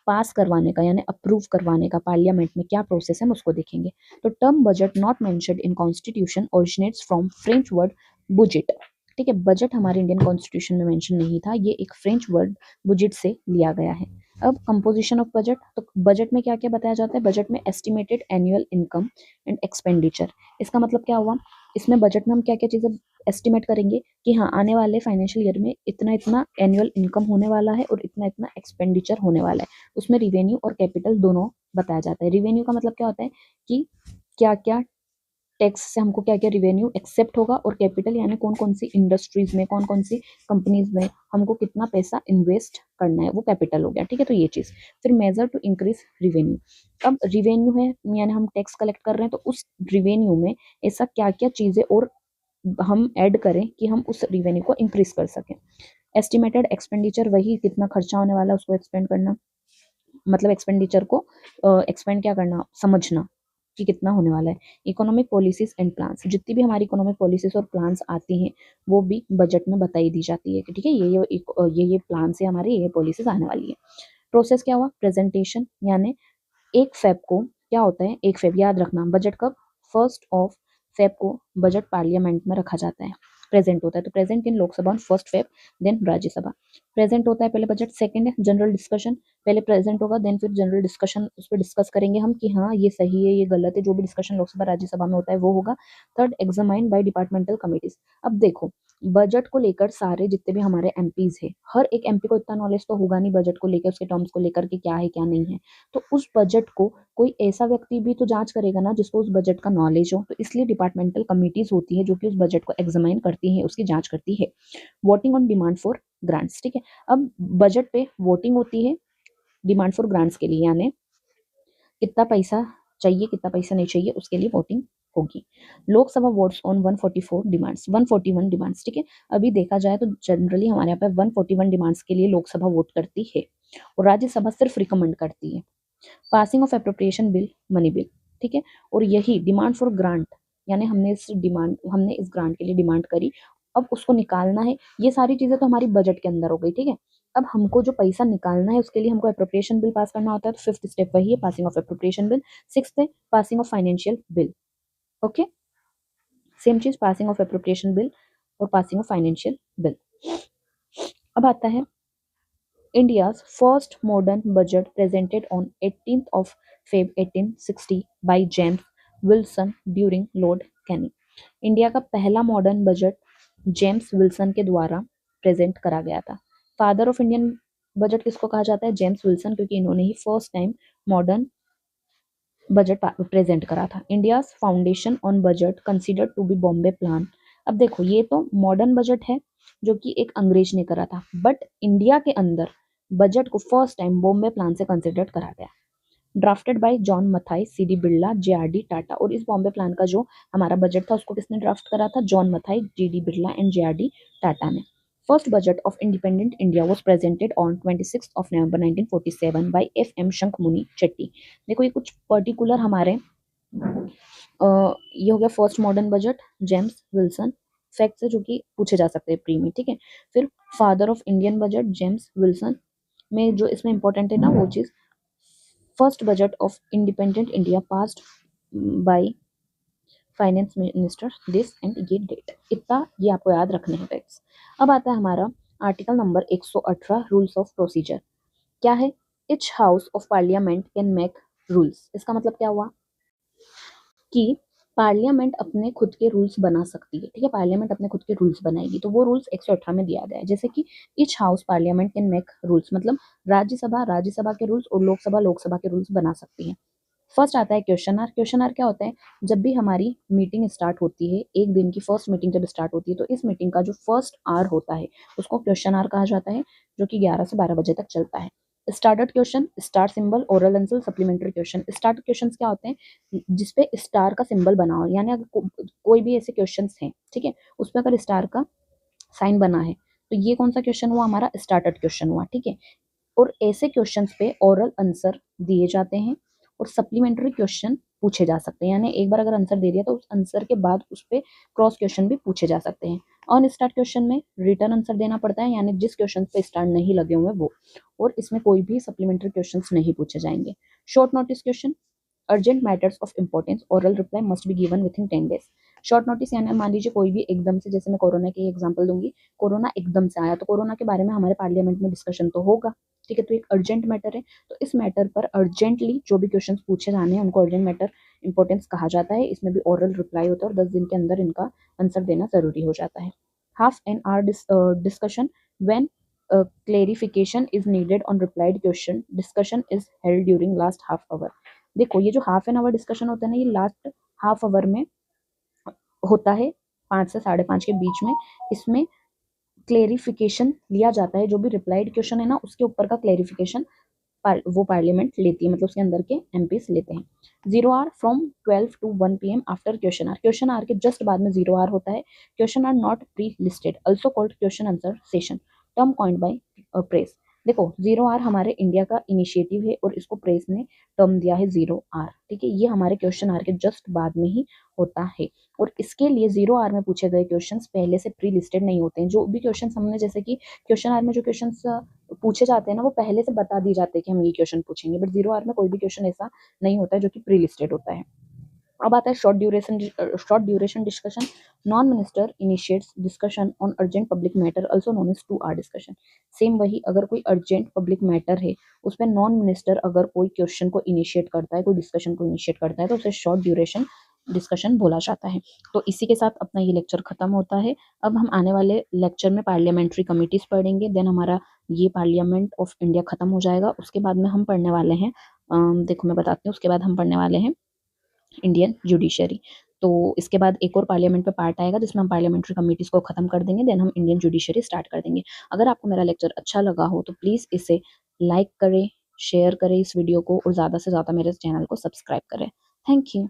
पास करवाने का यानी अप्रूव करवाने का पार्लियामेंट में क्या प्रोसेस है हम उसको देखेंगे। तो term budget not mentioned in constitution originates from French word bougette, ठीक है। बजट हमारे इंडियन कॉन्स्टिट्यूशन में मेंशन नहीं था, ये एक फ्रेंच वर्ड बुजेट से लिया गया है। अब कंपोजिशन ऑफ बजट, तो बजट में क्या क्या बताया जाता है, बजट में estimated annual income and expenditure. इसका मतलब क्या हुआ, इसमें बजट में हम क्या क्या चीजें एस्टिमेट करेंगे कि हाँ आने वाले फाइनेंशियल ईयर में इतना इतना एनुअल इनकम होने वाला है और इतना इतना एक्सपेंडिचर होने वाला है। उसमें रिवेन्यू और कैपिटल दोनों बताया जाता है। रिवेन्यू का मतलब क्या होता है कि क्या क्या टैक्स से हमको क्या क्या रिवेन्यू एक्सेप्ट होगा, और कैपिटल यानी कौन कौन सी इंडस्ट्रीज में, कौन कौन सी कंपनीज में हमको कितना पैसा इन्वेस्ट करना है, वो कैपिटल हो गया, ठीक है। तो ये चीज फिर मेजर टू इंक्रीज रिवेन्यू। अब रिवेन्यू है यानी हम टैक्स कलेक्ट कर रहे हैं, तो उस रिवेन्यू में ऐसा क्या क्या चीजें और हम ऐड करें कि हम उस रिवेन्यू को इंक्रीज कर सकें। एस्टिमेटेड एक्सपेंडिचर, वही कितना खर्चा होने वाला है उसको एक्सपेंड करना, मतलब एक्सपेंडिचर को एक्सपेंड क्या करना, समझना, कि कितना होने वाला है। इकोनॉमिक पॉलिसीज एंड प्लान्स, जितनी भी हमारी इकोनॉमिक पॉलिसीज और प्लान्स आती हैं वो भी बजट में बताई दी जाती है कि ठीक है ये प्लान्स है हमारे, ये पॉलिसीज आने वाली है। प्रोसेस क्या हुआ, प्रेजेंटेशन, यानी 1 फेब को क्या होता है, 1 फेब याद रखना, बजट कब, 1 फेब को बजट पार्लियामेंट में रखा जाता है, प्रेजेंट होता है। तो present in Lok Sabha on 1 Feb, then Rajya Sabha. Present होता है पहले बजट, सेकंड है जनरल डिस्कशन, पहले प्रेजेंट होगा देन फिर जनरल डिस्कशन, उस पर डिस्कस करेंगे हम कि हाँ ये सही है ये गलत है, जो भी डिस्कशन लोकसभा राज्यसभा में होता है वो होगा। Third, examine by departmental committees. अब देखो बजट को लेकर सारे जितने भी हमारे एमपीज है, हर एक एमपी को इतना नॉलेज तो होगा नहीं बजट को लेकर, उसके टर्म्स को लेकर कि क्या है क्या नहीं है। तो उस बजट को कोई ऐसा व्यक्ति भी तो जांच करेगा ना जिसको उस बजट का नॉलेज हो, तो इसलिए डिपार्टमेंटल कमिटीज होती है जो कि उस बजट को एग्जामाइन करती है, उसकी जांच करती है। Voting on demand for grants, ठीक है। अब बजट पे वोटिंग होती है डिमांड फॉर ग्रांट्स के लिए, यानी कितना पैसा चाहिए कितना पैसा नहीं चाहिए उसके लिए वोटिंग होगी। Lok Sabha votes on 144 demands, 141 demands, ठीक है। अभी देखा जाए तो जनरली हमारे यहाँ पे 141 डिमांड्स के लिए लोकसभा वोट करती है और राज्यसभा सिर्फ रिकमेंड करती है। Passing of appropriation bill, money bill, ठीक है। और यही डिमांड फॉर ग्रांट, यानी हमने इस ग्रांट के लिए डिमांड करी, अब उसको निकालना है। ये सारी चीजें तो हमारी बजट के अंदर हो गई, ठीक है। अब हमको जो पैसा निकालना है उसके लिए हमको अप्रोप्रिएशन बिल पास करना होता है, तो फिफ्थ स्टेप वही है, passing of appropriation bill. Sixth है passing of financial bill, okay, same चीज, पासिंग ऑफ अप्रोप्रिएशन बिल और पासिंग ऑफ फाइनेंशियल बिल। अब आता है India's first modern budget presented on 18th of Feb 1860 by James Wilson during Lord Canning। India का पहला modern budget James Wilson के द्वारा present करा गया था। फादर ऑफ इंडियन बजट किसको कहा जाता है, जेम्स विल्सन, क्योंकि इन्होंने ही first time modern budget present करा था। India foundation on budget considered to be Bombay plan. अब देखो ये तो मॉडर्न बजट है जो कि एक अंग्रेज ने करा था, बट इंडिया के अंदर बजट को फर्स्ट टाइम बॉम्बे प्लान से कंसिडर करा गया। Drafted by John Mathai, C D Birla, J R D Tata. और इस बॉम्बे प्लान का जो हमारा बजट था उसको किसने ड्राफ्ट करा था, John Mathai, G D Birla and J R D Tata ने। First budget of independent India was presented on 26 of November 1947 by F M Shanmukham Chetty. देखो ये कुछ पर्टिकुलर हमारे ये हो गया first modern budget, James Wilson, facts है जो कि पूछे जा सकते हैं प्री में, ठीक है। फिर father of Indian budget James Wilson में जो इसमें इंपॉर्टेंट है ना वो चीज, first budget of independent India passed by finance minister this and ये डेट, इतना ये आपको याद रखने हैं फैक्ट्स। अब आता है हमारा article number 118 rules of procedure. क्या है, etch house of parliament can make rules. इसका मतलब क्या हुआ कि पार्लियामेंट अपने खुद के रूल्स बना सकती है, ठीक है। पार्लियामेंट अपने खुद के रूल्स बनाएगी, तो वो रूल्स 118 में दिया गया है। जैसे कि each house parliament can make rules, मतलब राज्यसभा के रूल्स और लोकसभा के रूल्स बना सकती है। फर्स्ट आता है क्वेश्चन आर। क्वेश्चन आर क्या होता है, जब भी हमारी मीटिंग स्टार्ट होती है, एक दिन की फर्स्ट मीटिंग जब स्टार्ट होती है, तो इस मीटिंग का जो फर्स्ट आर होता है उसको क्वेश्चन आर कहा जाता है, जो कि 11 से 12 बजे तक चलता है। Started question, star symbol, oral answer, supplementary question. Start questions क्या होते हैं, जिसपे स्टार का सिंबल बना हो, यानी अगर कोई भी ऐसे क्वेश्चंस हैं, ठीक है, उस पर अगर स्टार का साइन बना है तो ये कौन सा क्वेश्चन हुआ, हमारा स्टार्टेड क्वेश्चन हुआ, ठीक है। और ऐसे क्वेश्चंस पे ओरल आंसर दिए जाते हैं और सप्लीमेंट्री क्वेश्चन पूछे जा सकते हैं, यानी एक बार अगर आंसर दे दिया तो उस आंसर के बाद उस पर क्रॉस क्वेश्चन भी पूछे जा सकते हैं। ऑन स्टार्ट क्वेश्चन में रिटर्न आंसर देना पड़ता है, यानी जिस क्वेश्चन पे स्टार नहीं लगे हुए वो, और इसमें कोई भी सप्लीमेंट्री क्वेश्चन नहीं पूछे जाएंगे। Short notice question, urgent matters of importance, oral reply must be given with in 10 days. Short notice यानी मान लीजिए कोई भी एकदम से, जैसे मैं कोरोना की एग्जांपल दूंगी, कोरोना एकदम से आया तो कोरोना के बारे में हमारे पार्लियामेंट में डिस्कशन तो होगा, ठीक है। तो एक अर्जेंट मैटर है, तो इस मैटर पर अर्जेंटली जो भी क्वेश्चन पूछे जाने हैं उनको अर्जेंट मैटर इंपॉर्टेंस कहा जाता है। इसमें भी ओरल रिप्लाई होता है और 10 दिन के अंदर इनका आंसर देना जरूरी हो जाता है। Half an hour discussion when clarification is needed on replied question, discussion is held during last half hour। देखो ये जो हाफ एन आवर डिस्कशन होता है ना, ये लास्ट हाफ आवर में होता है, 5 से 5:30 के बीच में। इसमें क्लेरिफिकेशन लिया जाता है, जो भी रिप्लाइड क्वेश्चन है ना उसके ऊपर का क्लेरिफिकेशन वो पार्लियामेंट लेती है, मतलब उसके अंदर के एमपीस लेते हैं। 0 hour from 12 to 1 PM after question hour. Question hour के जस्ट बाद में 0 आवर होता है। Question hour not pre listed, also called question answer session, term coined by press. देखो 0 आर हमारे इंडिया का इनिशिएटिव है और इसको प्रेस ने टर्म दिया है 0 आर, ठीक है। ये हमारे क्वेश्चन आर के जस्ट बाद में ही होता है और इसके लिए 0 आर में पूछे गए क्वेश्चंस पहले से प्री लिस्टेड नहीं होते हैं। जो भी क्वेश्चन हमने, जैसे कि क्वेश्चन आर में जो क्वेश्चंस पूछे जाते हैं ना, वो पहले से बता दी जाते हैं कि हम ये क्वेश्चन पूछेंगे, बट 0 आर में कोई भी क्वेश्चन ऐसा नहीं होता है जो कि प्री लिस्टेड होता है। अब आता है short duration discussion. Non minister initiates discussion on urgent public matter also known as 2 hour discussion. Same वही, अगर कोई अर्जेंट पब्लिक मैटर है उसमें नॉन मिनिस्टर अगर कोई क्वेश्चन को इनिशिएट करता है, कोई डिस्कशन को इनिशिएट करता है, तो उसे शॉर्ट ड्यूरेशन डिस्कशन बोला जाता है। तो इसी के साथ अपना ये लेक्चर खत्म होता है। अब हम आने वाले लेक्चर में पार्लियामेंट्री कमिटीज पढ़ेंगे, देन हमारा ये पार्लियामेंट ऑफ इंडिया खत्म हो जाएगा। उसके बाद में हम पढ़ने वाले हैं, देखो मैं बताती हूँ, उसके बाद हम पढ़ने वाले हैं इंडियन जुडिशरी। तो इसके बाद एक और पार्लियामेंट पे पार्ट आएगा जिसमें हम पार्लियामेंट्री कमिटीज को खत्म कर देंगे, देन हम इंडियन जुडिशरी स्टार्ट कर देंगे। अगर आपको मेरा लेक्चर अच्छा लगा हो तो प्लीज़ इसे लाइक करें, शेयर करें इस वीडियो को, और ज़्यादा से ज़्यादा मेरे चैनल को सब्सक्राइब करें। Thank you.